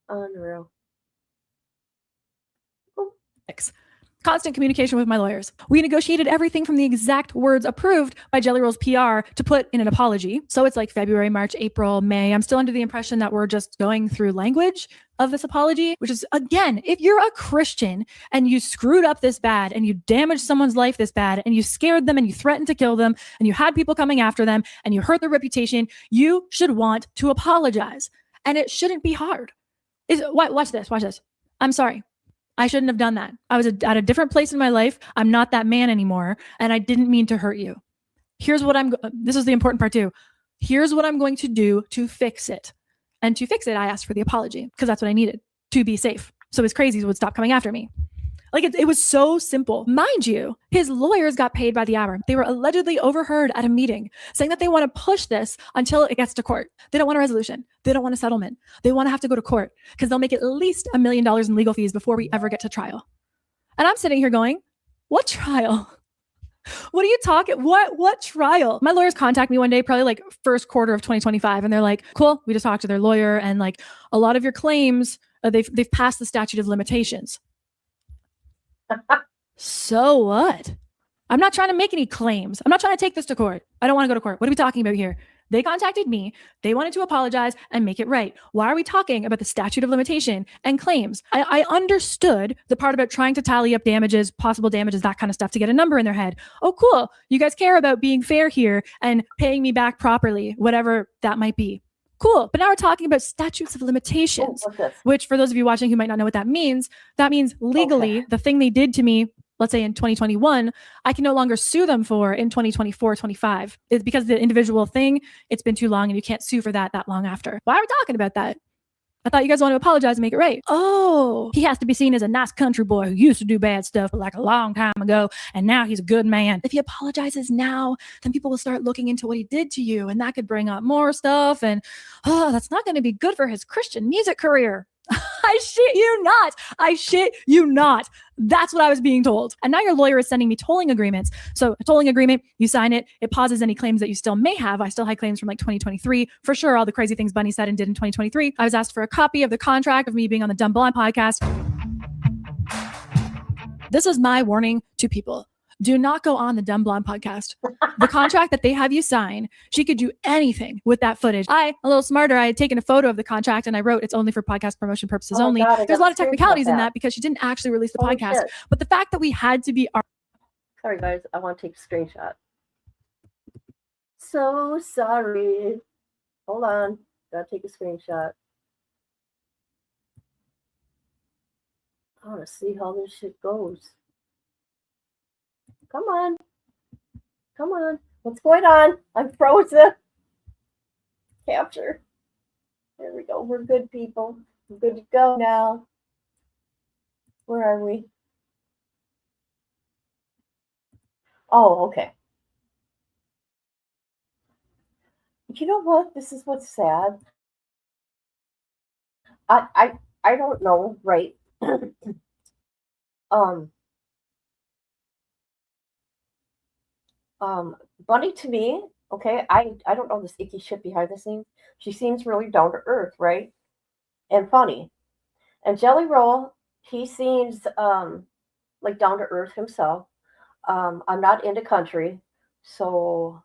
Unreal. Constant communication with my lawyers. We negotiated everything from the exact words approved by Jelly Roll's PR to put in an apology. So it's like February, March, April, May. I'm still under the impression that we're just going through language of this apology, which is, again, if you're a Christian and you screwed up this bad and you damaged someone's life this bad and you scared them and you threatened to kill them and you had people coming after them and you hurt their reputation, you should want to apologize. And it shouldn't be hard. Watch this. Watch this. I'm sorry. I shouldn't have done that. I was at a different place in my life. I'm not that man anymore. And I didn't mean to hurt you. Here's what this is the important part too. Here's what I'm going to do to fix it. And to fix it, I asked for the apology because that's what I needed to be safe. So his crazies would stop coming after me. Like it was so simple. Mind you, his lawyers got paid by the hour. They were allegedly overheard at a meeting saying that they want to push this until it gets to court. They don't want a resolution. They don't want a settlement. They want to have to go to court because they'll make at least $1 million in legal fees before we ever get to trial. And I'm sitting here going, what trial? What are you talking? What trial? My lawyers contact me one day, probably like first quarter of 2025. And they're like, cool. We just talked to their lawyer and like a lot of your claims, they've passed the statute of limitations. So what? I'm not trying to make any claims. I'm not trying to take this to court. I don't want to go to court. What are we talking about here? They contacted me. They wanted to apologize and make it right. Why are we talking about the statute of limitation and claims? I understood the part about trying to tally up damages, possible damages, that kind of stuff to get a number in their head. Oh, cool. You guys care about being fair here and paying me back properly, whatever that might be. Cool. But now we're talking about statutes of limitations, which for those of you watching who might not know what that means legally, the thing they did to me, let's say in 2021, I can no longer sue them for in 2024, 25. It's because the individual thing, it's been too long and you can't sue for that long after. Why are we talking about that? I thought you guys want to apologize and make it right. Oh, he has to be seen as a nice country boy who used to do bad stuff like a long time ago, and now he's a good man. If he apologizes now, then people will start looking into what he did to you, and that could bring up more stuff, and that's not going to be good for his Christian music career. I shit you not. I shit you not. That's what I was being told. And now your lawyer is sending me tolling agreements. So a tolling agreement, you sign it. It pauses any claims that you still may have. I still had claims from like 2023. For sure, all the crazy things Bunny said and did in 2023. I was asked for a copy of the contract of me being on the Dumb Blonde podcast. This is my warning to people. Do not go on the Dumb Blonde podcast. The contract that they have you sign, she could do anything with that footage. A little smarter, I had taken a photo of the contract and I wrote, it's only for podcast promotion purposes only. God, there's a lot of technicalities in that because she didn't actually release the podcast. Shit. But the fact that we had to be... Sorry, guys. I want to take a screenshot. So sorry. Hold on. Gotta take a screenshot. I want to see how this shit goes. Come on. Come on. What's going on? I'm frozen. Capture. There we go. We're good people. We're good to go now. Where are we? Oh, okay. You know what? This is what's sad. I don't know, right? um Bunny to me, okay, I don't know this icky shit behind the scenes. She seems really down to earth, right? And funny. And Jelly Roll, he seems like down to earth himself. I'm not into country, so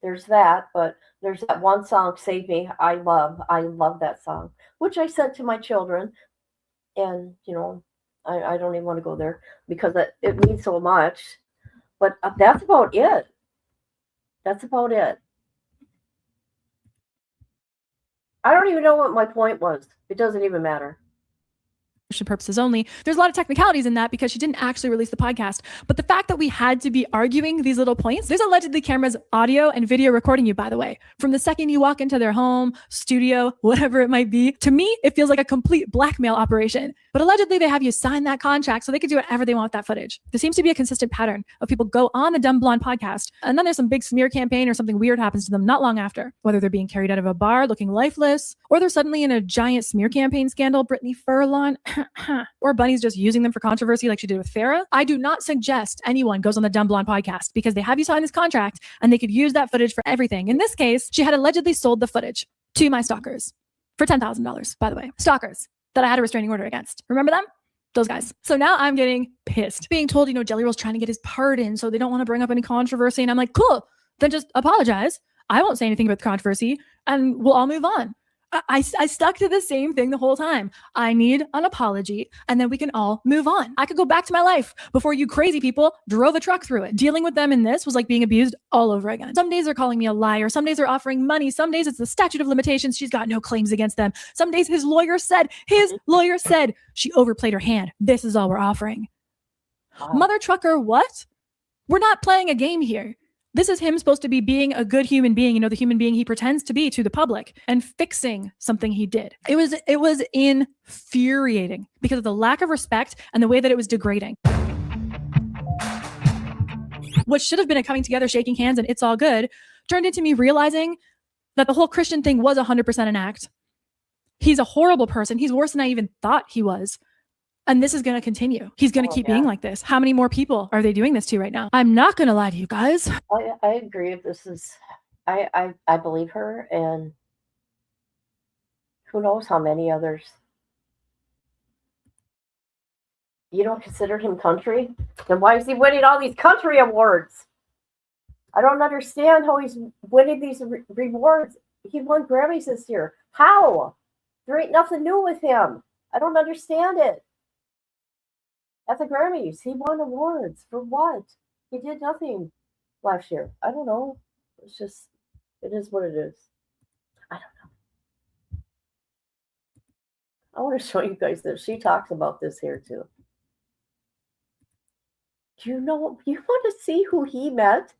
there's that. But there's that one song, "Save Me." I love that song, which I sent to my children. And I don't even want to go there because it means so much. But that's about it. That's about it. I don't even know what my point was. It doesn't even matter. Purposes only. There's a lot of technicalities in that because she didn't actually release the podcast. But the fact that we had to be arguing these little points, there's allegedly cameras, audio and video recording you, by the way, from the second you walk into their home, studio, whatever it might be. To me, it feels like a complete blackmail operation. But allegedly they have you sign that contract so they could do whatever they want with that footage. There seems to be a consistent pattern of people go on the Dumb Blonde podcast and then there's some big smear campaign or something weird happens to them not long after, whether they're being carried out of a bar looking lifeless or they're suddenly in a giant smear campaign scandal, Brittany Furlan, or Bunny's just using them for controversy like she did with Farrah. I do not suggest anyone goes on the Dumb Blonde podcast because they have you sign this contract and they could use that footage for everything. In this case, she had allegedly sold the footage to my stalkers for $10,000, by the way. Stalkers that I had a restraining order against. Remember them? Those guys. So now I'm getting pissed. Being told, Jelly Roll's trying to get his pardon, so they don't want to bring up any controversy. And I'm like, cool, then just apologize. I won't say anything about the controversy and we'll all move on. I stuck to the same thing the whole time. I need an apology and then we can all move on. I could go back to my life before you crazy people drove a truck through it. Dealing with them in this was like being abused all over again. Some days they're calling me a liar. Some days they're offering money. Some days it's the statute of limitations. She's got no claims against them. Some days his lawyer said she overplayed her hand. This is all we're offering. Wow. Mother trucker, what? We're not playing a game here. This is him supposed to be being a good human being, the human being he pretends to be to the public and fixing something he did. It was infuriating because of the lack of respect and the way that it was degrading. What should have been a coming together, shaking hands, and it's all good, turned into me realizing that the whole Christian thing was 100% an act. He's a horrible person. He's worse than I even thought he was. And this is going to continue. He's going to keep being like this. How many more people are they doing this to right now? I'm not going to lie to you guys. I agree. This is, I believe her, and who knows how many others. You don't consider him country? Then why is he winning all these country awards? I don't understand how he's winning these rewards. He won Grammys this year. How? There ain't nothing new with him. I don't understand it. At the Grammys, he won awards for what? He did nothing last year. I don't know. It's just, it is what it is. I don't know. I want to show you guys this. She talks about this here too. Do you want to see who he met?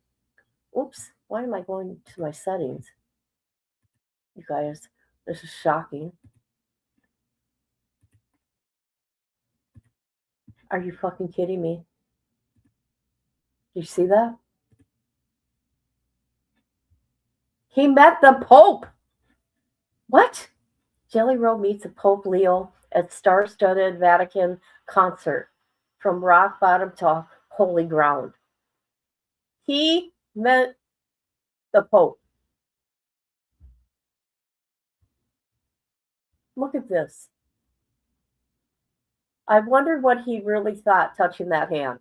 Oops, why am I going to my settings? You guys, this is shocking. Are you fucking kidding me? Did you see that? He met the Pope. What? Jelly Roll meets the Pope Leo at star-studded Vatican concert. From rock bottom to holy ground. He met the Pope. Look at this. I wonder what he really thought touching that hand.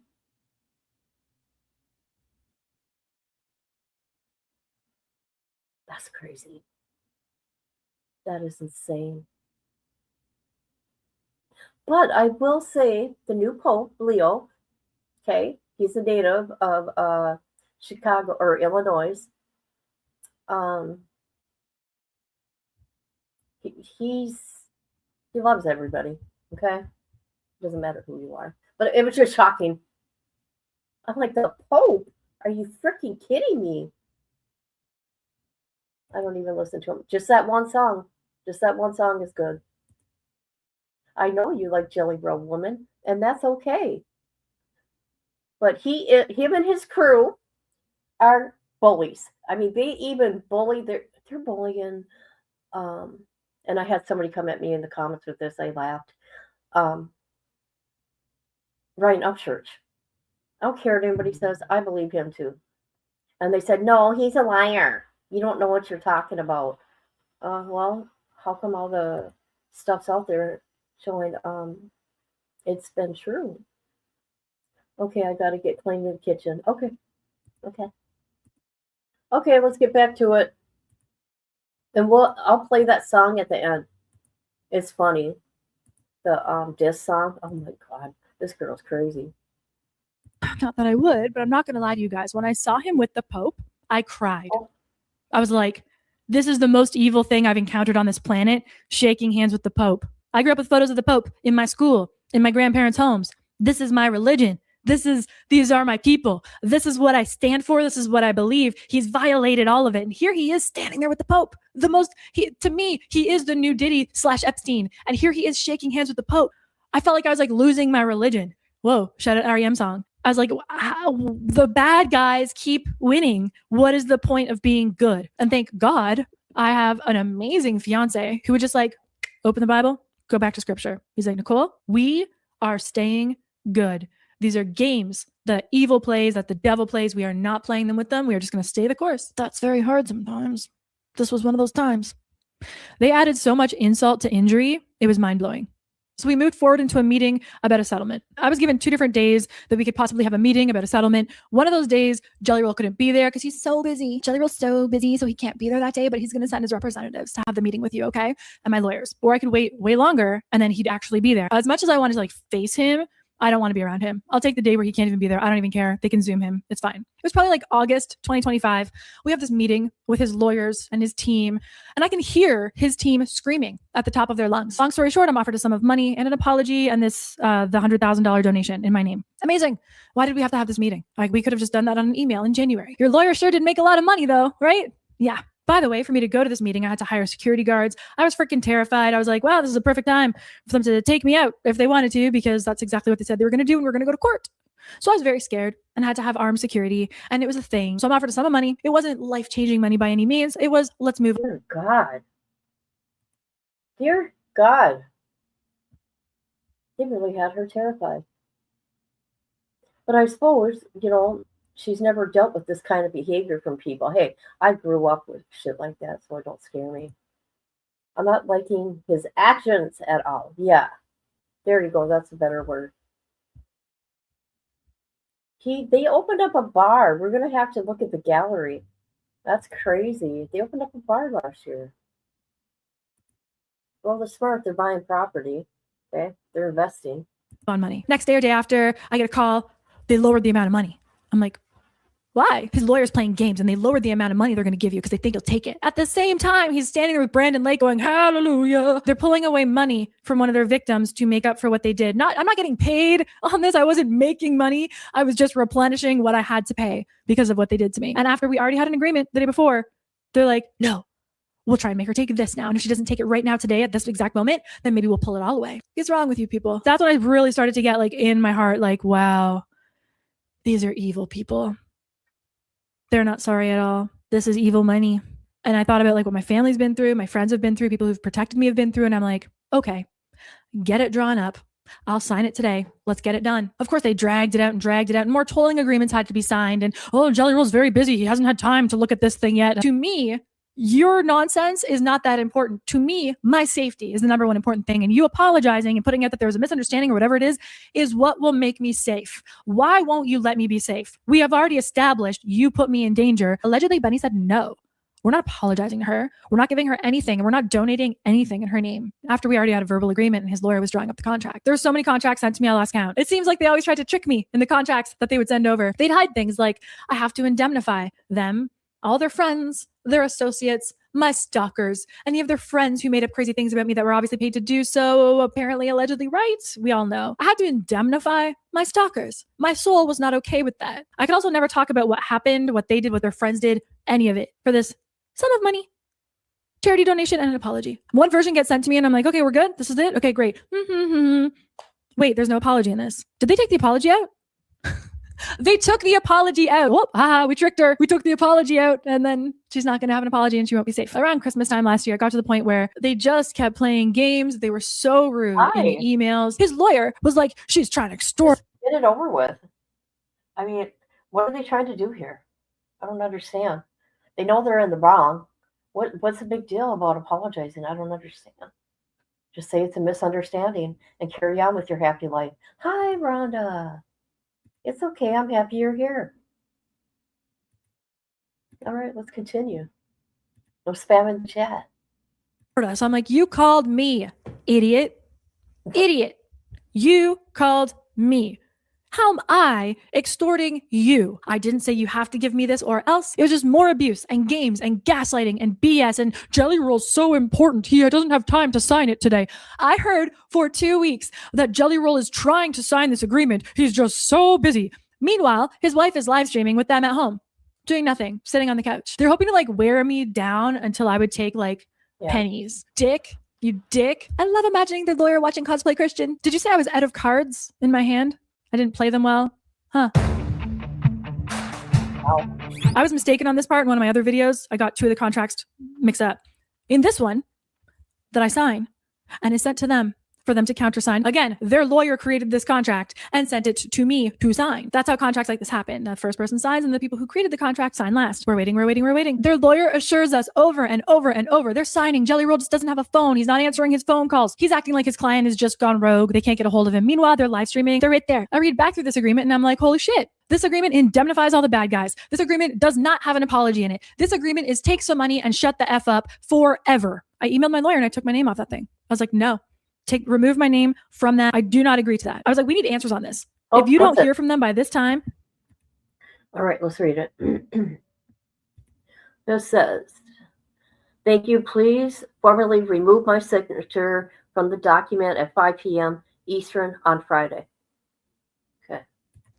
That's crazy. That is insane. But I will say the new Pope, Leo, okay, he's a native of Chicago or Illinois. He loves everybody, okay? Doesn't matter who you are. But it was just shocking. I'm like, the Pope? Are you freaking kidding me? I don't even listen to him. Just that one song. Just that one song is good. I know you like Jelly Roll Woman, and that's okay. But him and his crew, are bullies. I mean, they even bully. They're bullying. And I had somebody come at me in the comments with this. I laughed. Ryan Upchurch. I don't care what anybody says. I believe him too. And they said, no, he's a liar. You don't know what you're talking about. Well, how come all the stuff's out there showing it's been true? Okay, I got to get cleaned in the kitchen. Okay, let's get back to it. And I'll play that song at the end. It's funny. The diss song. Oh my God, this girl's crazy. Not that I would, but I'm not going to lie to you guys. When I saw him with the Pope, I cried. I was like, this is the most evil thing I've encountered on this planet, shaking hands with the Pope. I grew up with photos of the Pope in my school, in my grandparents' homes. This is my religion. These are my people. This is what I stand for. This is what I believe. He's violated all of it. And here he is standing there with the Pope. To me, he is the new Diddy / Epstein. And here he is shaking hands with the Pope. I felt like I was like losing my religion. Whoa, shout out REM song. I was like, the bad guys keep winning. What is the point of being good? And thank God I have an amazing fiance who would just like open the Bible, go back to scripture. He's like, Nicole, we are staying good. These are games that evil plays, that the devil plays. We are not playing them with them. We are just going to stay the course. That's very hard sometimes. This was one of those times. They added so much insult to injury. It was mind-blowing. So we moved forward into a meeting about a settlement. I was given 2 different days that we could possibly have a meeting about a settlement. One of those days, Jelly Roll couldn't be there because he's so busy. Jelly Roll's so busy, so he can't be there that day, but he's going to send his representatives to have the meeting with you, okay? And my lawyers. Or I could wait way longer, and then he'd actually be there. As much as I wanted to like face him, I don't want to be around him. I'll take the day where he can't even be there. I don't even care. They can Zoom him. It's fine. It was probably like August 2025. We have this meeting with his lawyers and his team, and I can hear his team screaming at the top of their lungs. Long story short, I'm offered a sum of money and an apology and the $100,000 donation in my name. Amazing. Why did we have to have this meeting? Like, we could have just done that on an email in January. Your lawyer sure did make a lot of money though, right? Yeah. By the way, for me to go to this meeting, I had to hire security guards. I was freaking terrified. I was like, wow, this is a perfect time for them to take me out if they wanted to, because that's exactly what they said they were going to do, and we're going to go to court. So I was very scared and had to have armed security, and it was a thing. So I'm offered a sum of money. It wasn't life-changing money by any means. It was, let's move. Dear God. Dear God. They really had her terrified. But I suppose, she's never dealt with this kind of behavior from people. Hey, I grew up with shit like that, so it don't scare me. I'm not liking his actions at all. Yeah. There you go. That's a better word. They opened up a bar. We're going to have to look at the gallery. That's crazy. They opened up a bar last year. Well, they're smart. They're buying property. Okay. They're investing. On money. Next day or day after, I get a call. They lowered the amount of money. I'm like, why? His lawyer's playing games and they lowered the amount of money they're going to give you because they think you'll take it. At the same time, he's standing there with Brandon Lake going, hallelujah. They're pulling away money from one of their victims to make up for what they did. I'm not getting paid on this. I wasn't making money. I was just replenishing what I had to pay because of what they did to me. And after we already had an agreement the day before, they're like, no, we'll try and make her take this now. And if she doesn't take it right now today at this exact moment, then maybe we'll pull it all away. What's wrong with you people? That's when I really started to get like in my heart, like, wow, these are evil people. They're not sorry at all. This is evil money. And I thought about like what my family's been through, my friends have been through, people who've protected me have been through. And I'm like, okay, get it drawn up. I'll sign it today. Let's get it done. Of course, they dragged it out. And more tolling agreements had to be signed. And Jelly Roll's very busy. He hasn't had time to look at this thing yet. To me, your nonsense is not that important. To me, my safety is the number one important thing. And you apologizing and putting out that there was a misunderstanding or whatever it is what will make me safe. Why won't you let me be safe? We have already established you put me in danger. Allegedly, Bunne said no. We're not apologizing to her. We're not giving her anything. And we're not donating anything in her name after we already had a verbal agreement and his lawyer was drawing up the contract. There were so many contracts sent to me, I lost count. It seems like they always tried to trick me in the contracts that they would send over. They'd hide things like I have to indemnify them, all their friends, their associates, my stalkers, any of their friends who made up crazy things about me that were obviously paid to do so, apparently, allegedly, right? We all know. I had to indemnify my stalkers. My soul was not okay with that. I could also never talk about what happened, what they did, what their friends did, any of it for this sum of money, charity donation, and an apology. One version gets sent to me and I'm like, okay, we're good. This is it. Okay, great. Wait, there's no apology in this. Did they take the apology out? They took the apology out. Oh, we tricked her. We took the apology out, and then she's not going to have an apology and she won't be safe. Around Christmas time last year, it got to the point where they just kept playing games. They were so rude in the emails. His lawyer was like, she's trying to extort. Get it over with. I mean, what are they trying to do here? I don't understand. They know they're in the wrong. What's the big deal about apologizing? I don't understand. Just say it's a misunderstanding and carry on with your happy life. Hi, Rhonda. It's okay. I'm happy you're here. All right, let's continue. No spamming the chat. So I'm like, you called me, idiot. Idiot. You called me. How am I extorting you? I didn't say you have to give me this or else. It was just more abuse and games and gaslighting and BS and Jelly Roll's so important. He doesn't have time to sign it today. I heard for 2 weeks that Jelly Roll is trying to sign this agreement. He's just so busy. Meanwhile, his wife is live streaming with them at home, doing nothing, sitting on the couch. They're hoping to like wear me down until I would take like pennies. Dick, you dick. I love imagining the lawyer watching Cosplay Christian. Did you say I was out of cards in my hand? I didn't play them well? Huh. I was mistaken on this part in one of my other videos. I got 2 of the contracts mixed up. In this one that I sign and is sent to them for them to countersign. Again, their lawyer created this contract and sent it to me to sign. That's how contracts like this happen. The first person signs and the people who created the contract sign last. We're waiting. Their lawyer assures us over and over and over. They're signing. Jelly Roll just doesn't have a phone. He's not answering his phone calls. He's acting like his client has just gone rogue. They can't get a hold of him. Meanwhile, they're live streaming. They're right there. I read back through this agreement and I'm like, holy shit. This agreement indemnifies all the bad guys. This agreement does not have an apology in it. This agreement is take some money and shut the F up forever. I emailed my lawyer and I took my name off that thing. I was like, no. Remove my name from that. I do not agree to that. I was like, we need answers on this. If you don't hear from them by this time. All right, let's read it. This says, thank you. Please formally remove my signature from the document at 5 p.m. Eastern on Friday. Okay.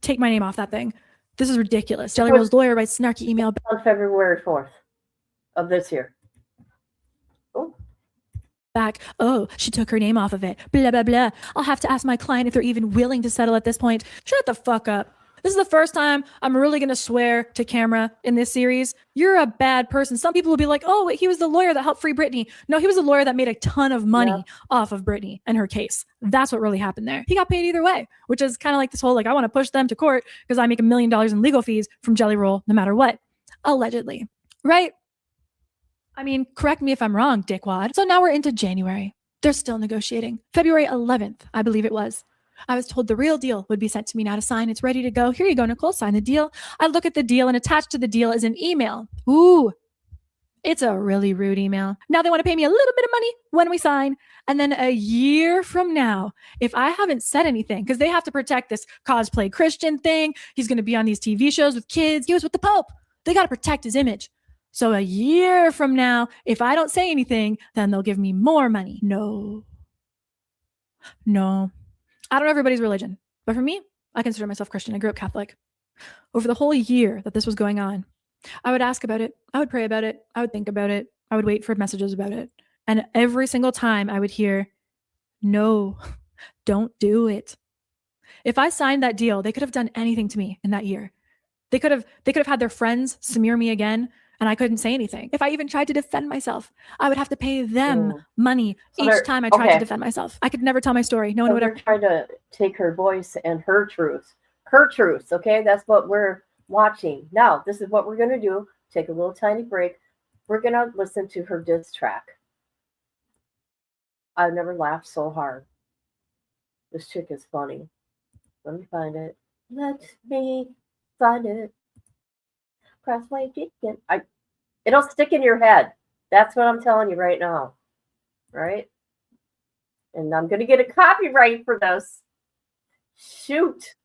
Take my name off that thing. This is ridiculous. Jelly Roll's lawyer writes snarky email. On February 4th of this year. Back. Oh, she took her name off of it. Blah, blah, blah. I'll have to ask my client if they're even willing to settle at this point. Shut the fuck up. This is the first time I'm really going to swear to camera in this series. You're a bad person. Some people will be like, oh, he was the lawyer that helped free Britney. No, he was a lawyer that made a ton of money off of Britney and her case. That's what really happened there. He got paid either way, which is kind of like this whole, like, I want to push them to court because I make $1 million in legal fees from Jelly Roll no matter what. Allegedly. Right? I mean, correct me if I'm wrong, dickwad. So now we're into January. They're still negotiating. February 11th, I believe it was. I was told the real deal would be sent to me now to sign. It's ready to go. Here you go, Nicole. Sign the deal. I look at the deal and attached to the deal is an email. Ooh, it's a really rude email. Now they want to pay me a little bit of money when we sign. And then a year from now, if I haven't said anything, because they have to protect this cosplay Christian thing. He's going to be on these TV shows with kids. He was with the Pope. They got to protect his image. So a year from now, if I don't say anything, then they'll give me more money. No. I don't know everybody's religion, but for me, I consider myself Christian. I grew up Catholic. Over the whole year that this was going on, I would ask about it. I would pray about it. I would think about it. I would wait for messages about it. And every single time I would hear, no, don't do it. If I signed that deal, they could have done anything to me in that year. They could have had their friends smear me again. And I couldn't say anything. If I even tried to defend myself, I would have to pay them money each time I tried to defend myself. I could never tell my story. No one would ever try to take her voice and her truth. Her truth, okay? That's what we're watching. Now, this is what we're going to do. Take a little tiny break. We're going to listen to her diss track. I've never laughed so hard. This chick is funny. Let me find it. Let me find it. Press my chicken. It'll stick in your head. That's what I'm telling you right now. Right? And I'm going to get a copyright for this. Shoot.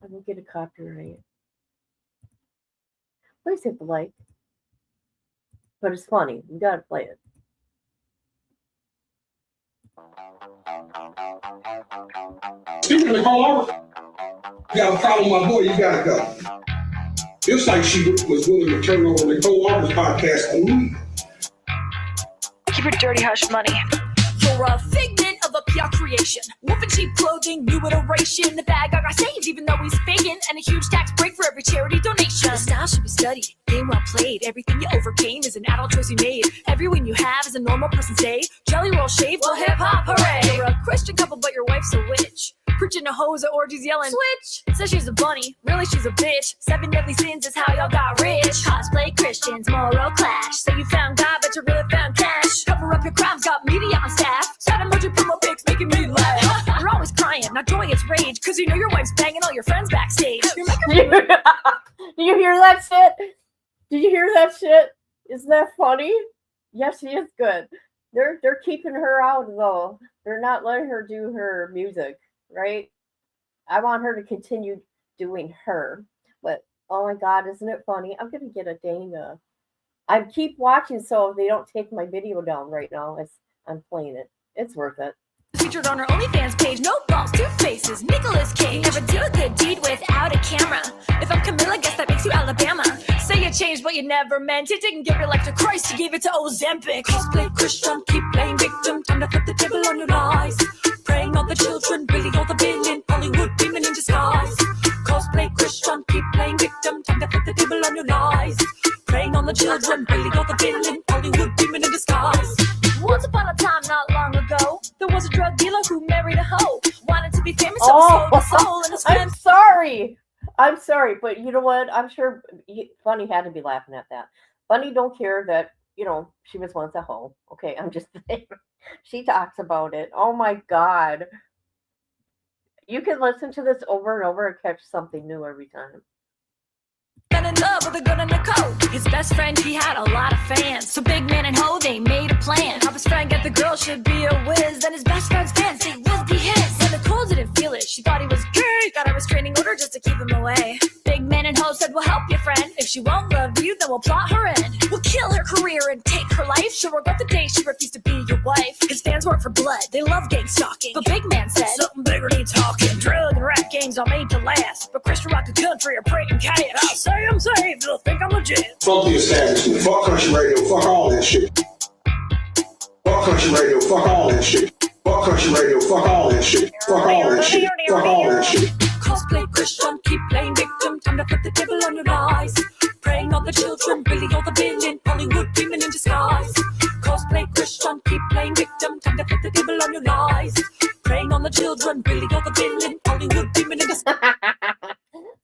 I'm going to get a copyright. Please hit the like. But it's funny. You got to play it. Speaking of Nicole Arbour, you got a problem, my boy, you gotta go. It's like she was willing to turn over Nicole Arbour's podcast to me. Keep your dirty hush money. You're a figment of a pure our creation. Wolf in cheap clothing, new iteration. The bad guy got saved even though he's faking. And a huge tax break for every charity donation. The style should be studied, game well played. Everything you overcame is an adult choice you made. Every win you have is a normal person's day. Jelly roll shaved, well hip hop hooray. You're a Christian couple but your wife's a witch. Preaching to hoes at orgies yelling switch. Says she's a bunny, really she's a bitch. 7 deadly sins is how y'all got rich. Cosplay Christians, moral clash. Say you found God but you really found cash. Cover up your crimes, got media on staff. Sad emoji promo pics making me laugh. You're always crying, not joy, it's rage. Cause you know your wife's banging all your friends backstage. You're making Do you hear that shit? Did you hear that shit? Isn't that funny? Yes, she is good. They're keeping her out though. They're not letting her do her music, right? I want her to continue doing her. But oh my god, isn't it funny? I'm gonna get a dang. I keep watching so they don't take my video down right now as I'm playing it. It's worth it. featured on her OnlyFans page. No balls, 2 faces, Nicolas Cage. Never do a good deed without a camera. If I'm Camilla, guess that makes you Alabama. Say you changed, but you never meant it. Didn't give your life to Christ, you gave it to Ozempic. Cosplay Christian, keep playing victim. Time to put the devil on your lies. Praying all the children, really all the villain. Hollywood demon in disguise. Cosplay Christian, keep playing victim. Time to put the devil on your lies. Preying on the children, really all the villain. Hollywood demon in disguise. Once upon a time, not long ago, there was a drug dealer who married a hoe. Wanted to be famous, so sold his soul and his I'm sorry. I'm sorry, but you know what? I'm sure Bunny had to be laughing at that. Bunny don't care that, you know, she was once a hoe. Okay, I'm just saying. She talks about it. Oh my God. You can listen to this over and over and catch something new every time. Fell in love with a girl named Nicole. His best friend, he had a lot of fans. So Big Man and Ho, they made a plan. How his friend get the girl should be a whiz. Then his best friend's fans, they will be his. But Nicole didn't feel it. She thought he was gay. Got a restraining order just to keep him away. Big Man and Ho said, we'll help your friend. If she won't love you, then we'll plot her end. We'll kill her career and take her life. She'll regret the day she refused to be your wife. His fans work for blood. They love gang stalking. But Big Man said, something bigger needs talking. Drug and rap games are made to last. But Christian rock the country are praying cash. I'll say I'm saved. They'll think I'm legit. Fuck the establishment. Fuck country radio. Fuck all that shit. Fuck country radio. Fuck all that shit. Fuck country radio. Fuck all that shit. Fuck all that shit. Fuck all that shit. Cosplay Christian, keep playing victim. Time to put the devil on your lies. Praying all the children, really all the villain. Hollywood demon in disguise. Cosplay Christian, keep playing victim. Time to put the devil on your lies. Praying on the children, really all the villain. Hollywood demon in disguise.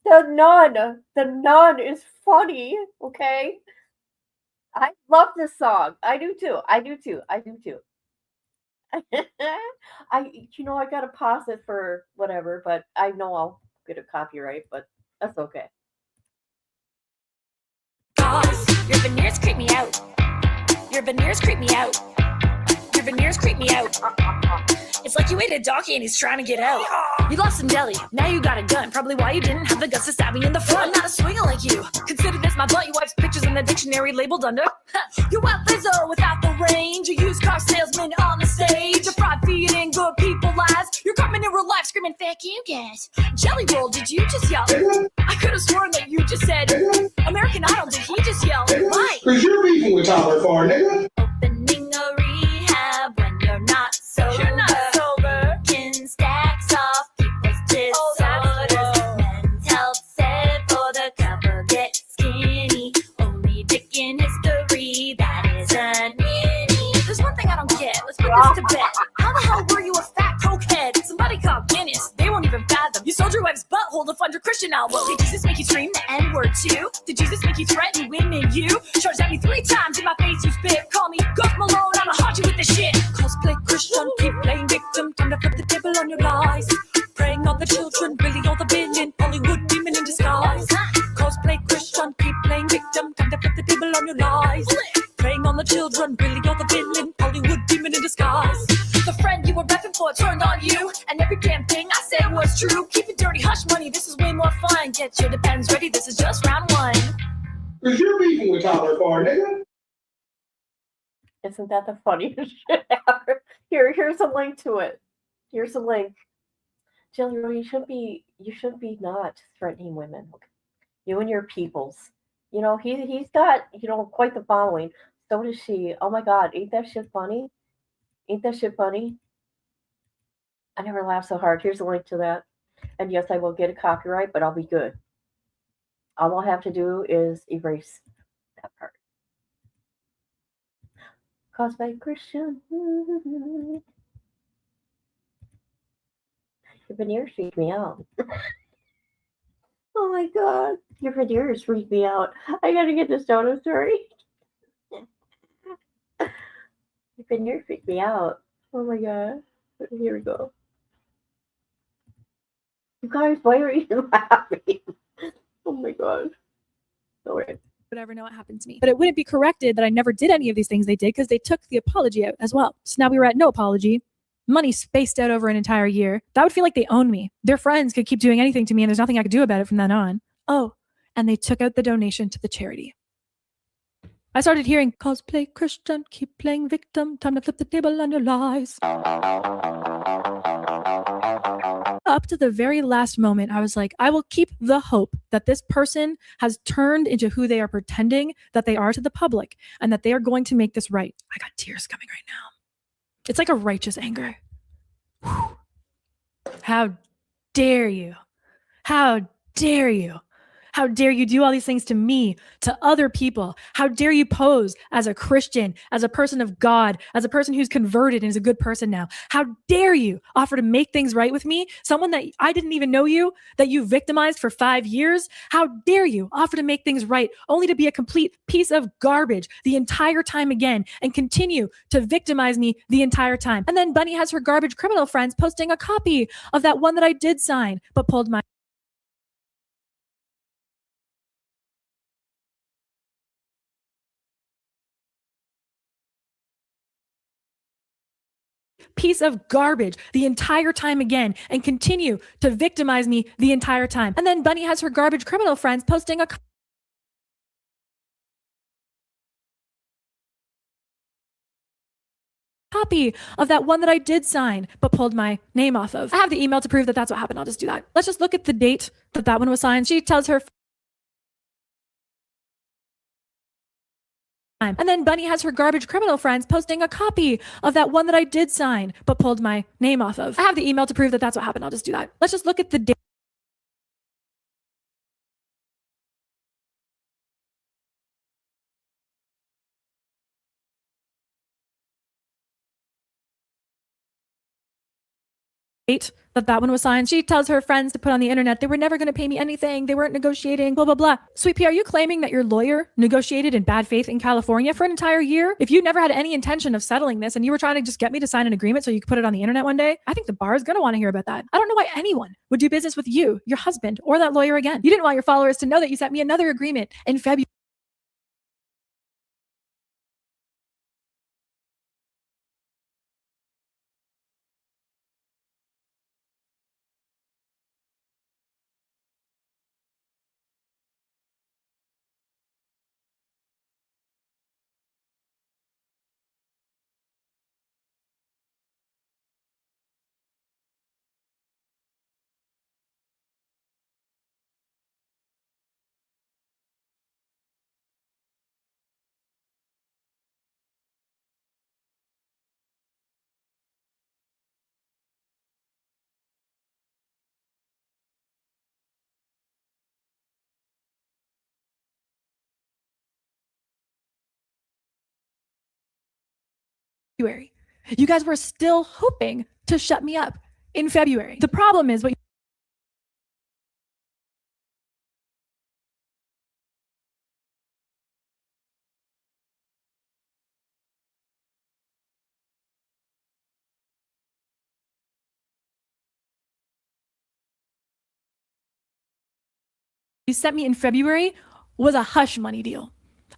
The nun is funny, okay? I love this song. I do too. I gotta pause it for whatever, but I know I'll get a copyright, but that's okay. Your veneers creep me out. Your veneers creep me out. Your veneers creep me out. It's like you ate a donkey and he's trying to get out. You lost some deli, now you got a gun. Probably why you didn't have the guts to stab me in the front. I'm not a swinger like you. Consider this my butt. Your wife's pictures in the dictionary labeled under. You're wet lizard without the range. A used car salesman on the stage. A fraud feeding good people lies. You're coming in real life screaming, fuck you guys. Jelly Roll, did you just yell? I could have sworn that you just said American Idol, did he just yell? Why? Cause you're beefing with Tyler Farr, nigga. Opening a rehab when you're not sober. You're not sober. Kin stacks off people's disorders. Men's health said for the couple get skinny. Only dick in history, that isn't mini. There's one thing I don't get. Let's put this to bed. How the hell were you a fat cokehead? Somebody called Guinness. They won't even fathom. You sold your wife's butthole to fund your Christian album. Did Jesus make you scream the N-word too? Did Jesus make you threaten women? You charged at me 3 times in my face. You spit. Call me Ghost Malone. I'ma haunt you with this shit. Cosplay Christian, keep playing victim. Time to put the devil on your lies. Praying all the children, really all the villain. Hollywood demon in disguise. Cosplay Christian, keep playing victim. Time to put the devil on your lies. Praying on the children, really all the villain. Hollywood demon in disguise. The friend you were repping for turned on you, and every damn thing I said was true. Keep it dirty, hush money. This is way more fun. Get your depends ready. This is just round 1. Cause you're beefing with Tyler Farr, nigga. Isn't that the funniest shit ever? Here's a link to it. Here's a link. Jelly Roll, you shouldn't be not threatening women. Okay? You and your peoples. You know, he's got, you know, quite the following. So does she. Oh my God, ain't that shit funny? Ain't that shit funny? I never laughed so hard. Here's a link to that. And yes, I will get a copyright, but I'll be good. All I'll have to do is erase that part. Caused by Christian. Your veneers freak me out. Oh my god. Your veneers freak me out. I gotta get this down. I'm sorry. Your veneers freak me out. Oh my god. Here we go. You guys, why are you laughing? Oh my god. Sorry. Would ever know what happened to me. But it wouldn't be corrected that I never did any of these things they did because they took the apology out as well. So now we were at no apology. Money spaced out over an entire year. That would feel like they own me. Their friends could keep doing anything to me and there's nothing I could do about it from then on. Oh, and they took out the donation to the charity. I started hearing, cosplay Christian, keep playing victim, time to flip the table on your lies. Up to the very last moment, I was like, I will keep the hope that this person has turned into who they are pretending that they are to the public and that they are going to make this right. I got tears coming right now. It's like a righteous anger. Whew. How dare you? How dare you? How dare you do all these things to me, to other people? How dare you pose as a Christian, as a person of God, as a person who's converted and is a good person now? How dare you offer to make things right with me? Someone that I didn't even know you, that you victimized for 5 years? How dare you offer to make things right, only to be a complete piece of garbage the entire time again and continue to victimize me the entire time? And then Bunny has her garbage criminal friends posting a copy of that one that I did sign, but pulled my piece of garbage the entire time again and continue to victimize me the entire time. And then Bunny has her garbage criminal friends posting a copy of that one that I did sign but pulled my name off of. I have the email to prove that that's what happened. I'll just do that. Let's just look at the date that that one was signed. She tells her and then Bunny has her garbage criminal friends posting a copy of that one that I did sign but pulled my name off of. I have the email to prove that that's what happened. I'll just do that. Let's just look at the date. That one was signed. She tells her friends to put on the internet they were never going to pay me anything. They weren't negotiating, blah, blah, blah. Sweet Pea, are you claiming that your lawyer negotiated in bad faith in California for an entire year? If you never had any intention of settling this and you were trying to just get me to sign an agreement so you could put it on the internet one day, I think the bar is going to want to hear about that. I don't know why anyone would do business with you, your husband, or that lawyer again. You didn't want your followers to know that you sent me another agreement in February. You guys were still hoping to shut me up in February. The problem is what you sent me in February was a hush money deal.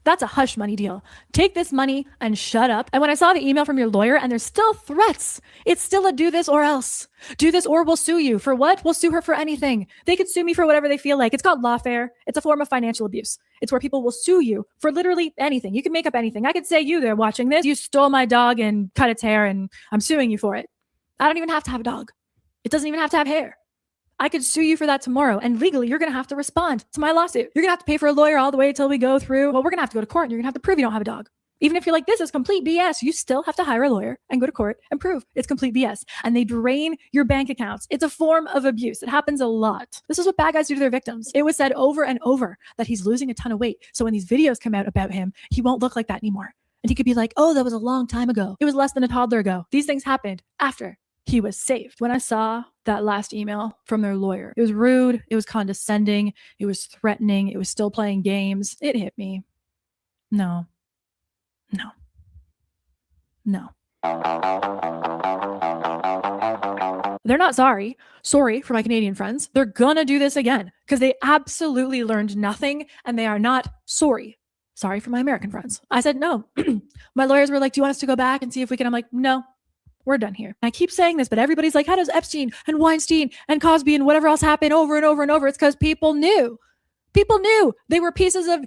That's a hush money deal. Take this money and shut up. And when I saw the email from your lawyer and there's still threats, it's still a do this or else. Do this or we'll sue you. For what? We'll sue her for anything. They could sue me for whatever they feel like. It's called lawfare. It's a form of financial abuse. It's where people will sue you for literally anything. You can make up anything. I could say you there watching this, you stole my dog and cut its hair and I'm suing you for it. I don't even have to have a dog. It doesn't even have to have hair. I could sue you for that tomorrow. And legally, you're going to have to respond to my lawsuit. You're going to have to pay for a lawyer all the way until we go through. Well, we're going to have to go to court and you're going to have to prove you don't have a dog. Even if you're like, this is complete BS, you still have to hire a lawyer and go to court and prove it's complete BS. And they drain your bank accounts. It's a form of abuse. It happens a lot. This is what bad guys do to their victims. It was said over and over that he's losing a ton of weight. So when these videos come out about him, he won't look like that anymore. And he could be like, oh, that was a long time ago. It was less than a toddler ago. These things happened after he was saved. When I saw that last email from their lawyer, it was rude. It was condescending. It was threatening. It was still playing games. It hit me. No. They're not sorry. Sorry for my Canadian friends. They're gonna do this again because they absolutely learned nothing and they are not sorry. Sorry for my American friends. I said no. My lawyers were like, do you want us to go back and see if we can? I'm like, no, we're done here. And I keep saying this, but everybody's like, how does Epstein and Weinstein and Cosby and whatever else happen over and over and over? It's because people knew. People knew they were pieces of,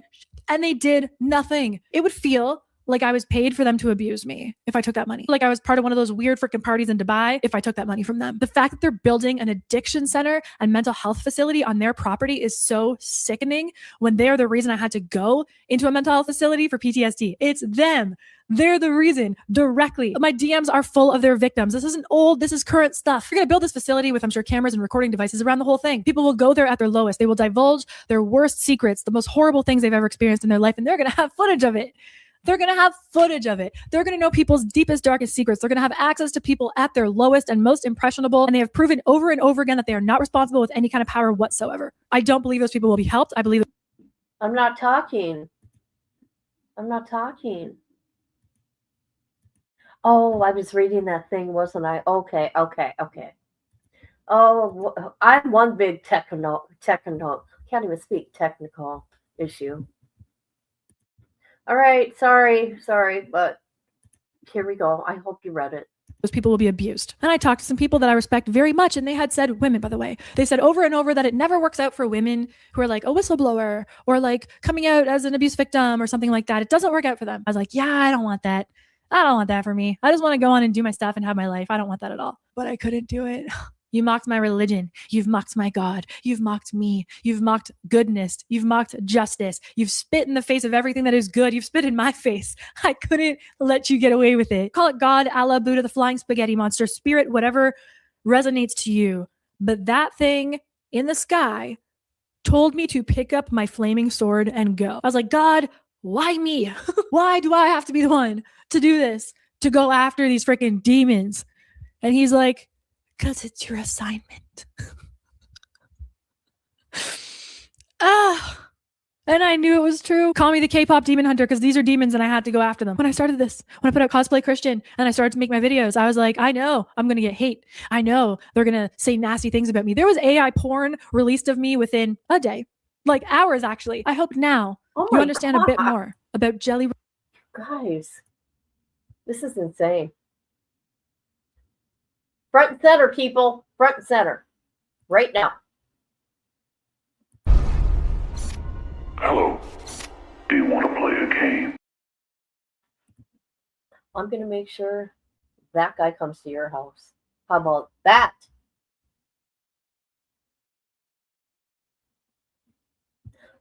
and they did nothing. It would feel like I was paid for them to abuse me if I took that money. Like I was part of one of those weird freaking parties in Dubai if I took that money from them. The fact that they're building an addiction center and mental health facility on their property is so sickening when they're the reason I had to go into a mental health facility for PTSD. It's them. They're the reason directly. My DMs are full of their victims. This isn't old. This is current stuff. You're going to build this facility with, I'm sure, cameras and recording devices around the whole thing. People will go there at their lowest. They will divulge their worst secrets, the most horrible things they've ever experienced in their life, and they're going to have footage of it. They're going to have footage of it. They're going to know people's deepest, darkest secrets. They're going to have access to people at their lowest and most impressionable. And they have proven over and over again that they are not responsible with any kind of power whatsoever. I don't believe those people will be helped. I believe. I'm not talking. Oh, I was reading that thing, wasn't I? Okay. Oh, I'm one big technical, can't even speak, technical issue. All right, sorry, but here we go. I hope you read it. Those people will be abused. And I talked to some people that I respect very much, and they had said, women, by the way, they said over and over that it never works out for women who are like a whistleblower or like coming out as an abuse victim or something like that. It doesn't work out for them. I was like, yeah, I don't want that. I don't want that for me. I just want to go on and do my stuff and have my life. I don't want that at all. But I couldn't do it. You mocked my religion. You've mocked my God. You've mocked me. You've mocked goodness. You've mocked justice. You've spit in the face of everything that is good. You've spit in my face. I couldn't let you get away with it. Call it God, Allah, Buddha, the flying spaghetti monster, spirit, whatever resonates to you. But that thing in the sky told me to pick up my flaming sword and go. I was like, God, why me? Why do I have to be the one to do this? To go after these freaking demons? And he's like, because it's your assignment. And I knew it was true. Call me the K-pop demon hunter because these are demons and I had to go after them. When I started this, when I put out Cosplay Christian and I started to make my videos, I was like, I know I'm going to get hate. I know they're going to say nasty things about me. There was AI porn released of me within a day, like hours actually. I hope now you understand a bit more about Jelly. Guys, this is insane. Front and center, people. Front and center. Right now. Hello. Do you want to play a game? I'm going to make sure that guy comes to your house. How about that?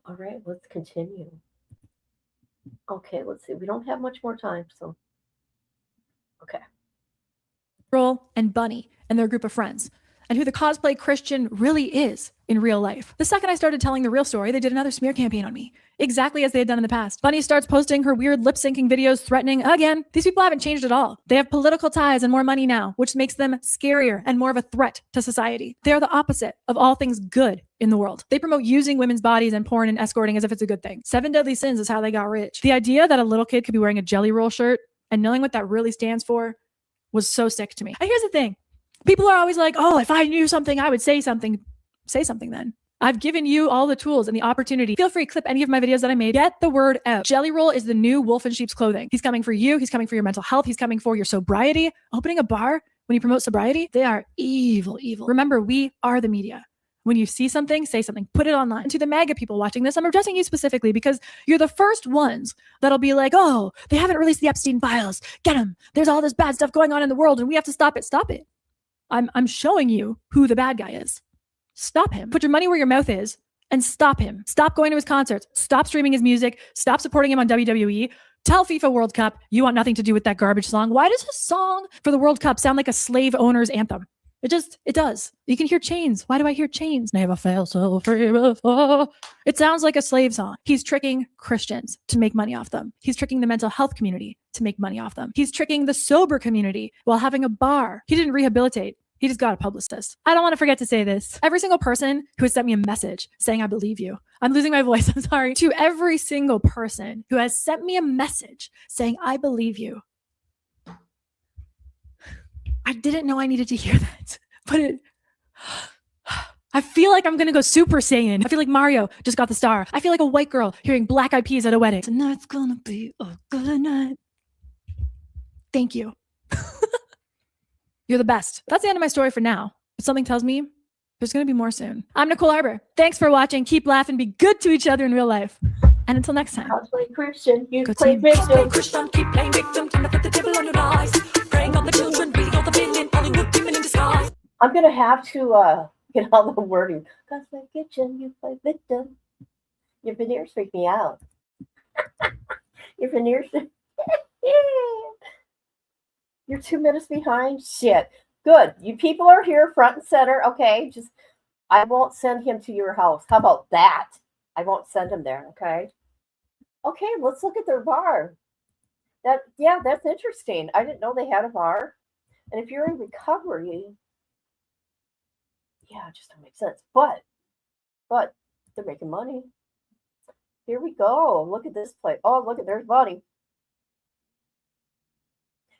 All right, let's continue. Okay, let's see. We don't have much more time, so. Okay. And Bunny and their group of friends, and who the Cosplay Christian really is in real life. The second I started telling the real story, they did another smear campaign on me, exactly as they had done in the past. Bunny starts posting her weird lip-syncing videos threatening again. These people haven't changed at all. They have political ties and more money now, which makes them scarier and more of a threat to society. They are the opposite of all things good in the world. They promote using women's bodies and porn and escorting as if it's a good thing. 7 deadly sins is how they got rich. The idea that a little kid could be wearing a Jelly Roll shirt and knowing what that really stands for was so sick to me. And here's the thing. People are always like, oh, if I knew something, I would say something. Say something then. I've given you all the tools and the opportunity. Feel free to clip any of my videos that I made. Get the word out. Jelly Roll is the new wolf in sheep's clothing. He's coming for you. He's coming for your mental health. He's coming for your sobriety. Opening a bar when you promote sobriety, they are evil, evil. Remember, we are the media. When you see something, say something, put it online. And to the MAGA people watching this, I'm addressing you specifically because you're the first ones that'll be like, oh, they haven't released the Epstein files. Get them. There's all this bad stuff going on in the world and we have to stop it. Stop it. I'm showing you who the bad guy is. Stop him. Put your money where your mouth is and stop him. Stop going to his concerts. Stop streaming his music. Stop supporting him on WWE. Tell FIFA World Cup you want nothing to do with that garbage song. Why does a song for the World Cup sound like a slave owner's anthem? It does. You can hear chains. Why do I hear chains? Never felt so free before. It sounds like a slave song. He's tricking Christians to make money off them. He's tricking the mental health community to make money off them. He's tricking the sober community while having a bar. He didn't rehabilitate. He just got a publicist. I don't want to forget to say this. Every single person who has sent me a message saying, I believe you. I'm losing my voice. I'm sorry. To every single person who has sent me a message saying, I believe you. I didn't know I needed to hear that, but I feel like I'm going to go Super Saiyan. I feel like Mario just got the star. I feel like a white girl hearing Black Eyed Peas at a wedding. Tonight's going to be a good night. Thank you. You're the best. That's the end of my story for now. But something tells me there's going to be more soon. I'm Nicole Arbour. Thanks for watching. Keep laughing. Be good to each other in real life. And until next time. I'll play Christian. You Good play team. victim. Christian, keep playing victim. Turn the devil on your eyes. Praying on the children, reading all the villain, Hollywood demon in disguise. I'm going to have to get all the wording. Cause play kitchen, you play victim. Your veneers freak me out. Your veneers. You're 2 minutes behind. Shit. Good. You people are here front and center. Okay. Just, I won't send him to your house. How about that? I won't send him there. Okay. Okay. Let's look at their bar. That's interesting. I didn't know they had a bar. And if you're in recovery, it just don't make sense. But they're making money. Here we go. Look at this place. Oh, look at, there's Bunny.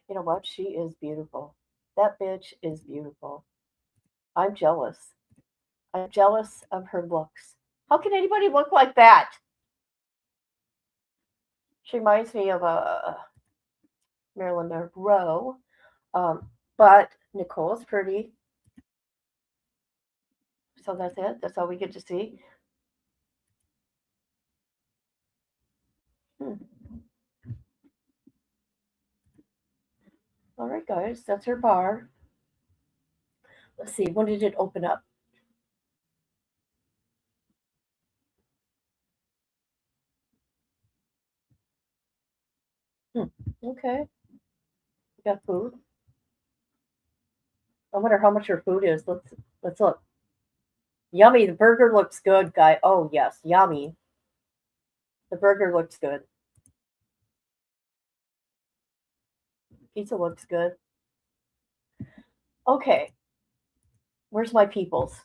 You know what? She is beautiful. That bitch is beautiful. I'm jealous. I'm jealous of her looks. How can anybody look like that? She reminds me of Marilyn Monroe. But Nicole is pretty. So that's it. That's all we get to see. All right, guys, that's her bar. Let's see, when did it open up? Okay. Got food. I wonder how much her food is. Let's look. Yummy. The burger looks good, guy. Oh yes, yummy. The burger looks good. Pizza looks good. Okay. Where's my peoples?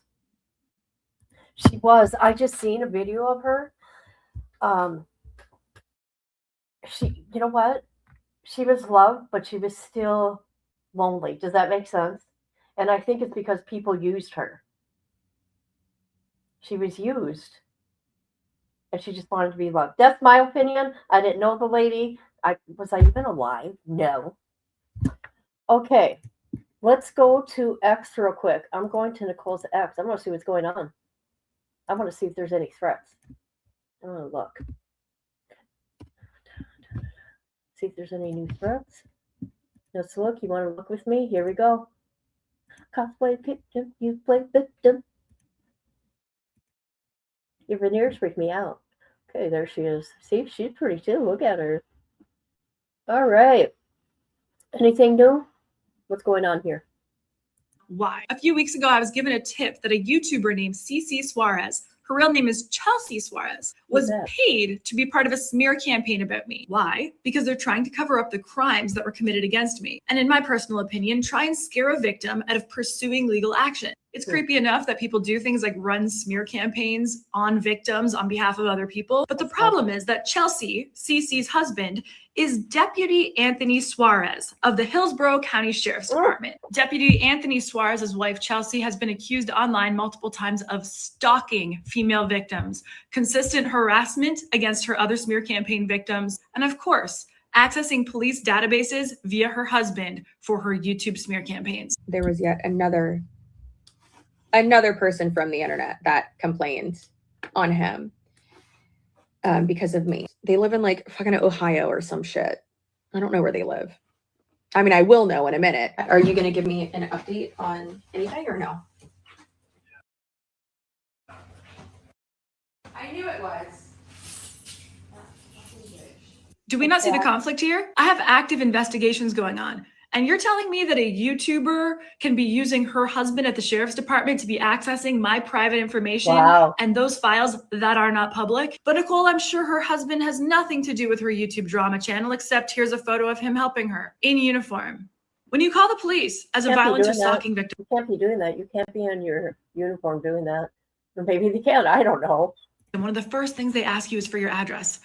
She was. I just seen a video of her. She, you know what? She was loved, but she was still lonely. Does that make sense? And I think it's because people used her. She was used. And she just wanted to be loved. That's my opinion. I didn't know the lady. Was I even alive? No. Okay. Let's go to X real quick. I'm going to Nicole's X. I want to see what's going on. I want to see if there's any threats. I want to look. See if there's any new threats. Let's look. You want to look with me? Here we go. Cosplay victim. You play victim. Your veneers freak me out. Okay, there she is. See, she's pretty too. Look at her. All right. Anything new? What's going on here? Why? A few weeks ago, I was given a tip that a YouTuber named CC Suarez, her real name is Chelsea Suarez, was paid to be part of a smear campaign about me. Why? Because they're trying to cover up the crimes that were committed against me. And in my personal opinion, try and scare a victim out of pursuing legal action. It's creepy enough that people do things like run smear campaigns on victims on behalf of other people. But the problem is that Chelsea, CC's husband, is Deputy Anthony Suarez of the Hillsborough County Sheriff's Department. Deputy Anthony Suarez's wife, Chelsea, has been accused online multiple times of stalking female victims, consistent harassment against her other smear campaign victims, and of course, accessing police databases via her husband for her YouTube smear campaigns. There was yet another person from the internet that complained on him because of me. They live in like fucking Ohio or some shit. I don't know where they live. I mean, I will know in a minute. Are you going to give me an update on anything or no? I knew it was. Do we not see the Yeah. conflict here? I have active investigations going on. And you're telling me that a YouTuber can be using her husband at the sheriff's department to be accessing my private information Wow. and those files that are not public? But Nicole, I'm sure her husband has nothing to do with her YouTube drama channel, except here's a photo of him helping her in uniform. When you call the police as a Can't be violence or doing that. stalking victim, You can't be doing that. You can't be in your uniform doing that. Or maybe they can. I don't know. one of the first things they ask you is for your address.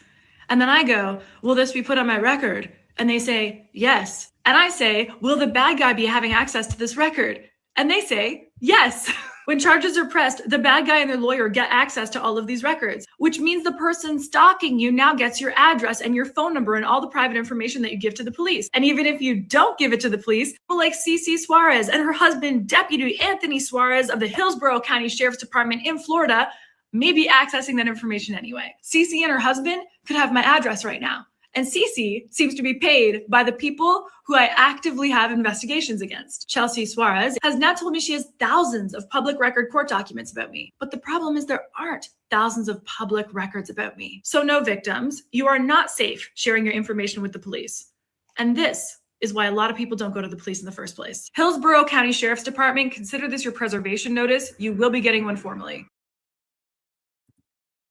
And then I go, will this be put on my record? And they say, yes. And I say, will the bad guy be having access to this record? And they say, yes. When charges are pressed, the bad guy and their lawyer get access to all of these records, which means the person stalking you now gets your address and your phone number and all the private information that you give to the police. And even if you don't give it to the police, people like CC Suarez and her husband, Deputy Anthony Suarez of the Hillsborough County Sheriff's Department in Florida, may be accessing that information anyway. CC and her husband could have my address right now. And Cece seems to be paid by the people who I actively have investigations against. Chelsea Suarez has now told me she has thousands of public record court documents about me. But the problem is there aren't thousands of public records about me. So no, victims, you are not safe sharing your information with the police. And this is why a lot of people don't go to the police in the first place. Hillsborough County Sheriff's Department, consider this your preservation notice. You will be getting one formally.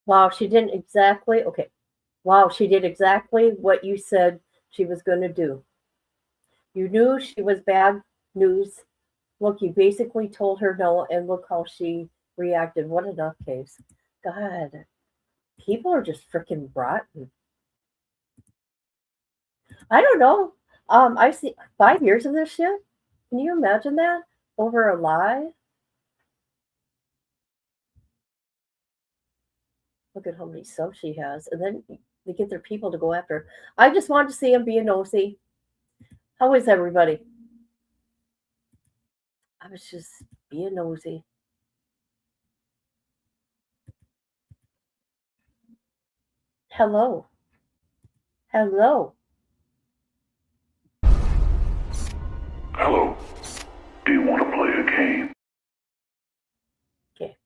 Wow, she didn't exactly. Okay. Wow, she did exactly what you said she was going to do. You knew she was bad news. Look, you basically told her no, and look how she reacted. What a nutcase. God, people are just freaking rotten. I don't know. I see 5 years of this shit. Can you imagine that? Over a lie? Look at how many subs she has. And then they get their people to go after her. I just wanted to see him being nosy. How is everybody? I was just being nosy. Hello. Hello. Hello. Do you want to play a game? Okay.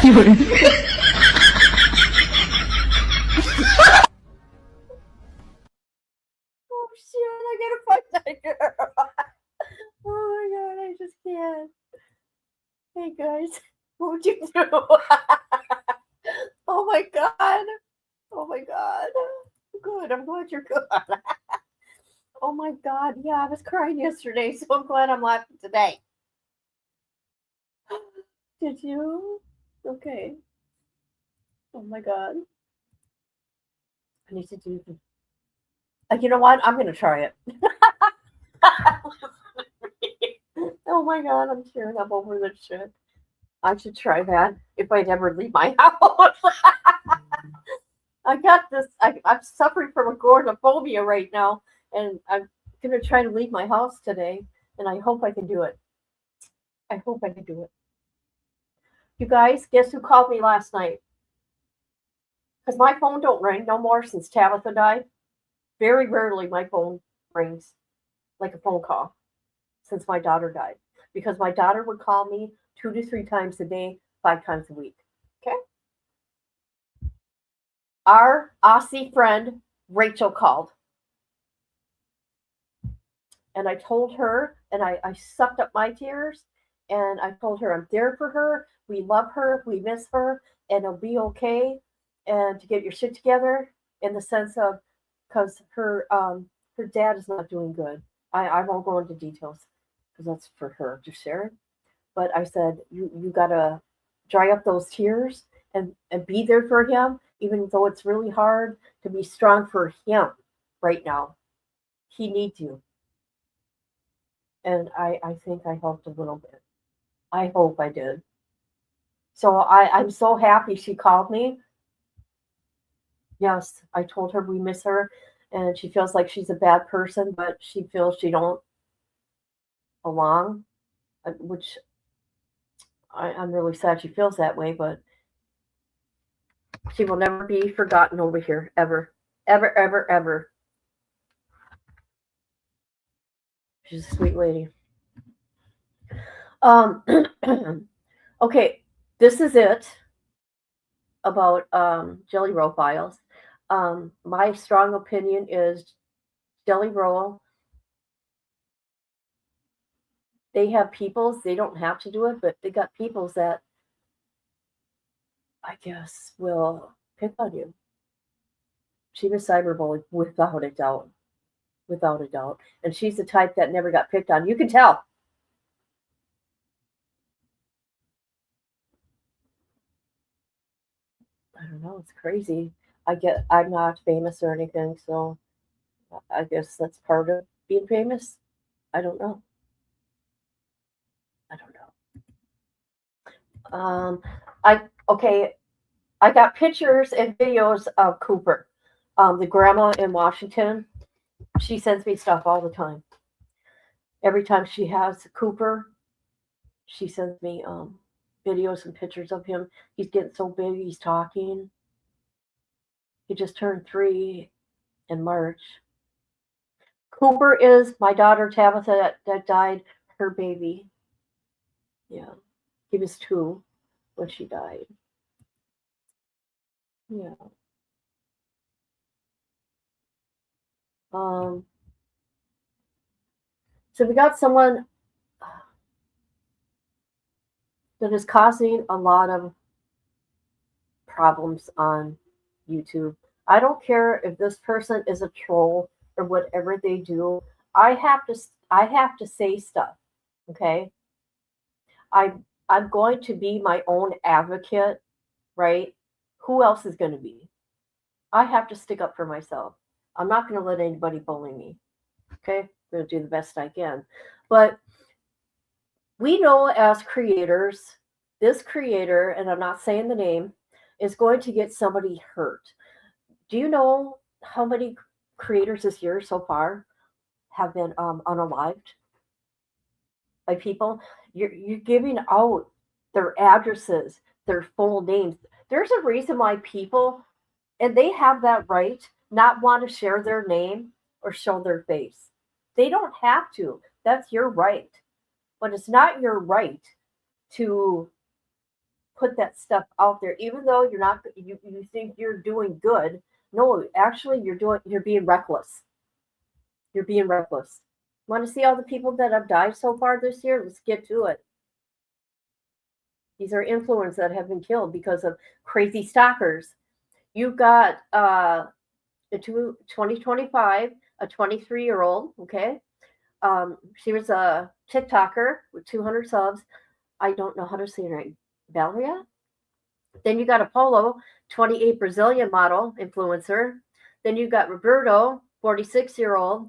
Oh shit, I gotta fight that girl. Oh my god, I just can't. Hey guys, what would you do? Oh my god. Oh my god. Good, I'm glad you're good. Oh my god, yeah, I was crying yesterday, so I'm glad I'm laughing today. Did you? Okay. Oh my god. I need to do the. You know what? I'm gonna try it. Oh my god, I'm tearing up over this shit. I should try that if I never leave my house. I got this. I'm suffering from agoraphobia right now, and I'm gonna try to leave my house today, and I hope I can do it. I hope I can do it. You guys, guess who called me last night? Because my phone don't ring no more since Tabitha died. Very rarely my phone rings like a phone call since my daughter died. Because my daughter would call me 2 to 3 times a day, 5 times a week. Okay? Our Aussie friend, Rachel, called. And I told her, and I sucked up my tears, and I told her I'm there for her. We love her. We miss her, and it'll be okay. and to get your shit together, in the sense of, because her dad is not doing good. I won't go into details because that's for her to share. But I said, you gotta dry up those tears and be there for him, even though it's really hard to be strong for him right now. He needs you. And I think I helped a little bit. I hope I did. So I'm so happy she called me. Yes, I told her we miss her, and she feels like she's a bad person, but she feels she don't belong, which I'm really sad she feels that way, but she will never be forgotten over here, ever, ever, ever, ever. She's a sweet lady. Okay, this is it about Jelly Roll files. My strong opinion is Jelly Roll, they have peoples, they don't have to do it, but they got peoples that I guess will pick on you. She was cyberbullied without a doubt. Without a doubt. And she's the type that never got picked on. You can tell. I don't know, it's crazy. I'm not famous or anything, so I guess that's part of being famous. I don't know. I don't know. I got pictures and videos of Cooper, the grandma in Washington. She sends me stuff all the time. Every time she has Cooper, she sends me videos and pictures of him. He's getting so big, he's talking. He just turned 3 in March. Cooper is my daughter Tabitha that died, her baby. Yeah, he was 2 when she died. Yeah. So we got someone that is causing a lot of problems on YouTube. I don't care if this person is a troll or whatever they do. I have to say stuff. Okay. I'm going to be my own advocate, right? Who else is going to be? I have to stick up for myself. I'm not going to let anybody bully me. Okay? I'm going to do the best I can. But we know as creators, this creator, and I'm not saying the name, is going to get somebody hurt. Do you know how many creators this year so far have been unalived by people? You're giving out their addresses, their full names. There's a reason why people, and they have that right, not want to share their name or show their face. They don't have to. That's your right. But it's not your right to put that stuff out there, even though you think you're doing good. No, actually you're being reckless. You're being reckless. Want to see all the people that have died so far this year? Let's get to it. These are influencers that have been killed because of crazy stalkers. You've got in 2025, a 23-year-old, okay? She was a TikToker with 200 subs. I don't know how to say her name. Valeria? Then you got Apollo, 28 Brazilian model influencer. Then you got Roberto, 46-year-old.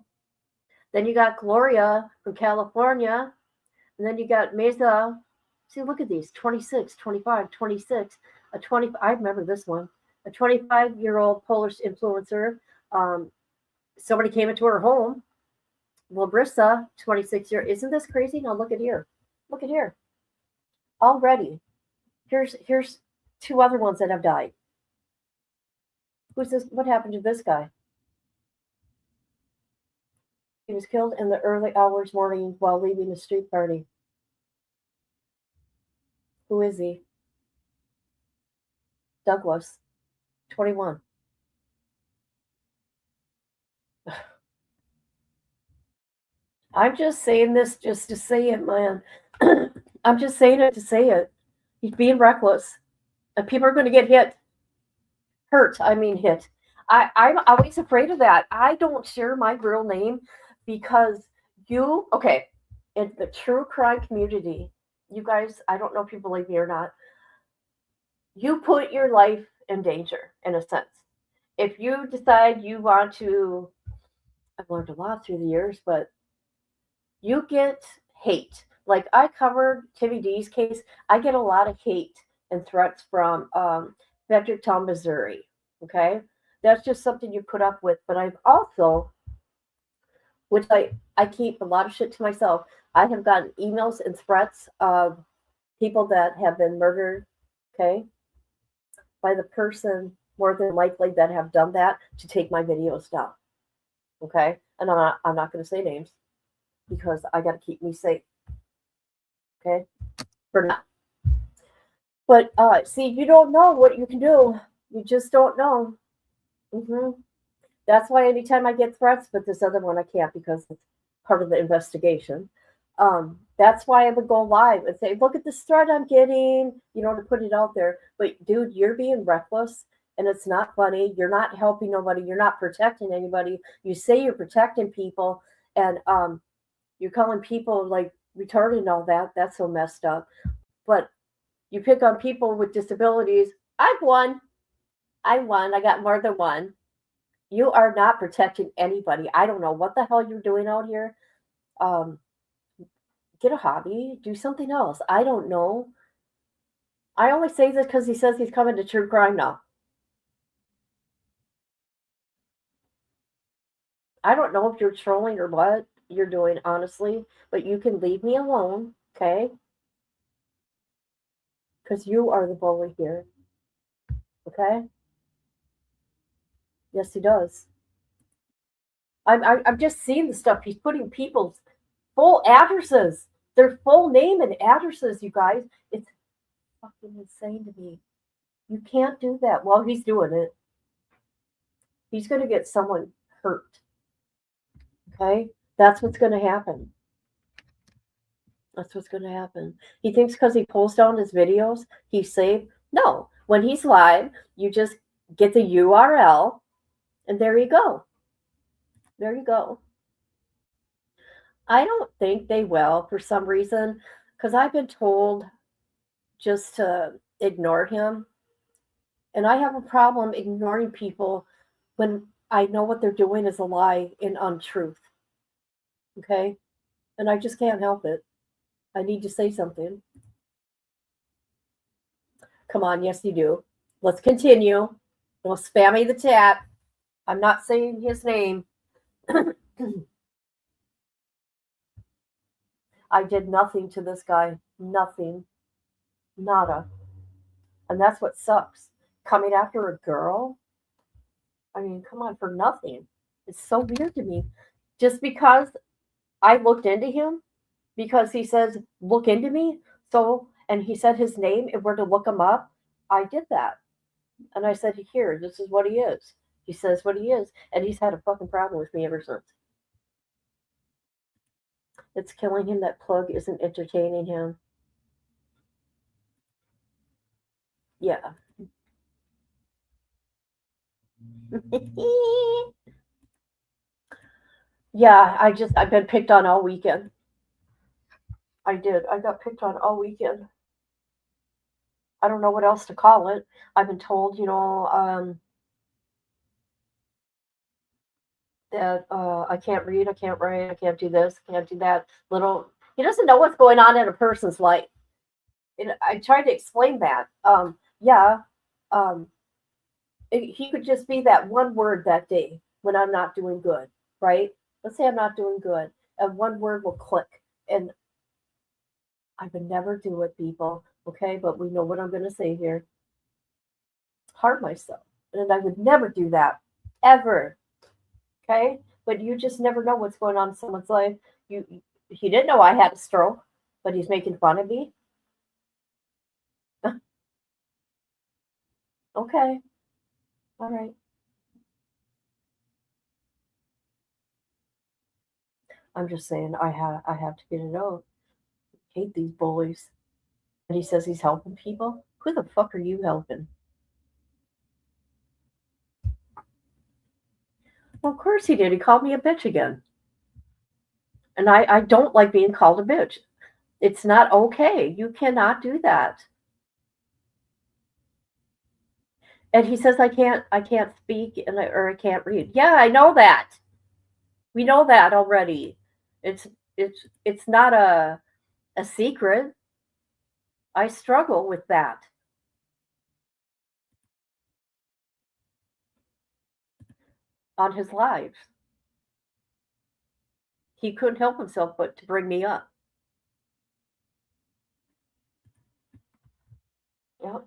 Then you got Gloria from California. And then you got Mesa. See, look at these, 26, 25, 26. I remember this one. A 25-year-old Polish influencer. Somebody came into her home. Labrissa, 26-year. Isn't this crazy? Now look at here. Look at here. Already. Here's 2 other ones that have died. Who's this? What happened to this guy? He was killed in the early hours morning while leaving a street party. Who is he? Douglas, 21. I'm just saying this just to say it, man. I'm just saying it to say it. He's being reckless. And people are going to get hit. hurt. I mean, hit. I'm always afraid of that. I don't share my real name because okay, in the true crime community, you guys, I don't know if you believe me or not, you put your life in danger in a sense. If you decide you want to, I've learned a lot through the years, but you get hate. Like I covered Timmy D's case, I get a lot of hate and threats from Fredericktown, Missouri. Okay, that's just something you put up with. But I've also, which I keep a lot of shit to myself. I have gotten emails and threats of people that have been murdered. Okay, by the person more than likely that have done that to take my videos down. Okay, and I'm not going to say names because I got to keep me safe. Okay, for now. But see, you don't know what you can do. You just don't know. That's why anytime I get threats, but this other one I can't because it's part of the investigation. That's why I would go live and say, look at this threat I'm getting, to put it out there. But dude, you're being reckless and it's not funny. You're not helping nobody. You're not protecting anybody. You say you're protecting people and you're calling people like retarded and all that. That's so messed up. But you pick on people with disabilities. I've won. I won. I got more than one. You are not protecting anybody. I don't know what the hell you're doing out here. Get a hobby. Do something else. I don't know. I only say this because he says he's coming to true crime now. I don't know if you're trolling or what you're doing, honestly, but you can leave me alone, okay? Because you are the bully here, okay? Yes, he does. I'm just seeing the stuff. He's putting people's full addresses, their full name and addresses, you guys. It's fucking insane to me. You can't do that. Well, he's doing it. He's going to get someone hurt. Okay? That's what's going to happen. That's what's going to happen. He thinks because he pulls down his videos, he's safe. No. When he's live, you just get the URL, and there you go. There you go. I don't think they will for some reason, because I've been told just to ignore him. And I have a problem ignoring people when I know what they're doing is a lie and untruth. Okay? And I just can't help it. I need to say something. Come on, yes, you do. Let's continue. Don't spam me the chat. I'm not saying his name. I did nothing to this guy. Nothing. Nada. And that's what sucks. Coming after a girl? I mean, come on, for nothing. It's so weird to me. Just because I looked into him, because he says, look into me. So, and he said his name, if we're to look him up, I did that. And I said, here, this is what he is. He says what he is. And he's had a fucking problem with me ever since. It's killing him that plug isn't entertaining him. Yeah. Yeah, I've been picked on all weekend. I did. I got picked on all weekend. I don't know what else to call it. I've been told, that I can't read, I can't write, I can't do this, I can't do that. He doesn't know what's going on in a person's life. And I tried to explain that. He could just be that one word that day when I'm not doing good, right? Let's say I'm not doing good, and one word will click, and I would never do it, people. Okay, but we know what I'm going to say here. Harm myself, and I would never do that, ever. Okay, but you just never know what's going on in someone's life. He didn't know I had a stroke, but he's making fun of me. Okay, all right. I'm just saying I have to get it out. I hate these bullies. And he says he's helping people. Who the fuck are you helping? Well, of course he did. He called me a bitch again. And I don't like being called a bitch. It's not okay. You cannot do that. And he says I can't speak or I can't read. Yeah, I know that. We know that already. It's not a secret. I struggle with that. On his lives. He couldn't help himself but to bring me up. Yep.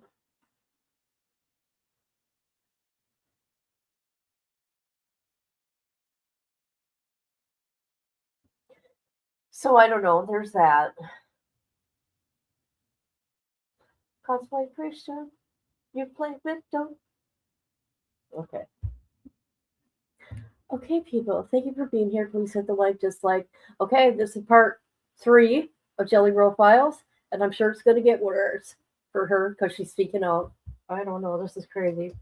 So I don't know. There's that. Cosplay Christian. You play victim. Okay. Okay, people. Thank you for being here. Please hit the like, dislike. Okay, this is part 3 of Jelly Roll Files, and I'm sure it's going to get worse for her because she's speaking out. I don't know. This is crazy.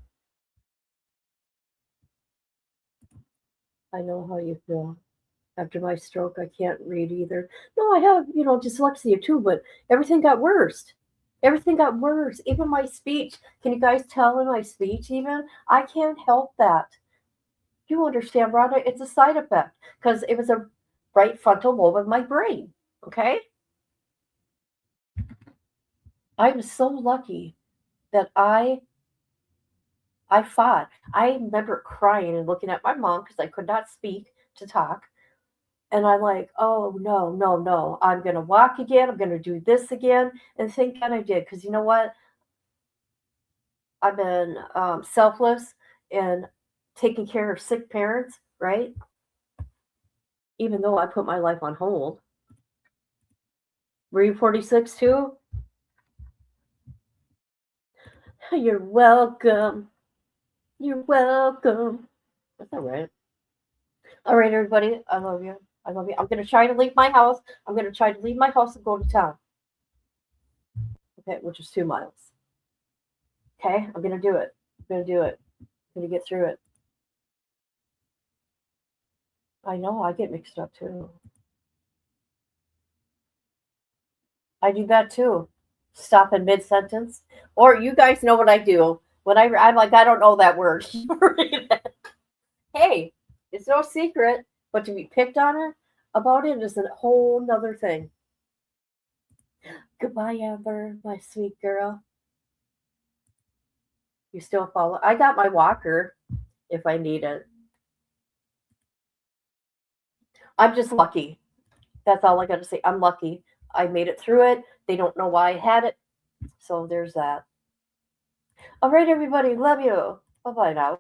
I know how you feel. After my stroke, I can't read either. No, I have, dyslexia too, but everything got worse. Everything got worse. Even my speech. Can you guys tell in my speech even? I can't help that. You understand, Rhonda? It's a side effect because it was a right frontal lobe of my brain. Okay? I was so lucky that I fought. I remember crying and looking at my mom because I could not speak to talk. And I'm like, oh, no. I'm going to walk again. I'm going to do this again. And thank God I did. Because you know what? I've been selfless and taking care of sick parents, right? Even though I put my life on hold. Were you 46 too? You're welcome. You're welcome. That's all right. All right, everybody. I love you. I love you. I'm going to try to leave my house. I'm going to try to leave my house and go to town. Okay, which is 2 miles. Okay, I'm going to do it. I'm going to do it. I'm going to get through it. I know, I get mixed up too. I do that too. Stop in mid-sentence. Or you guys know what I do. When I'm like, I don't know that word. Hey, it's no secret. But to be picked on it about it is a whole nother thing. Goodbye, Amber, my sweet girl. You still follow? I got my walker if I need it. I'm just lucky. That's all I got to say. I'm lucky. I made it through it. They don't know why I had it. So there's that. All right, everybody. Love you. Bye-bye now.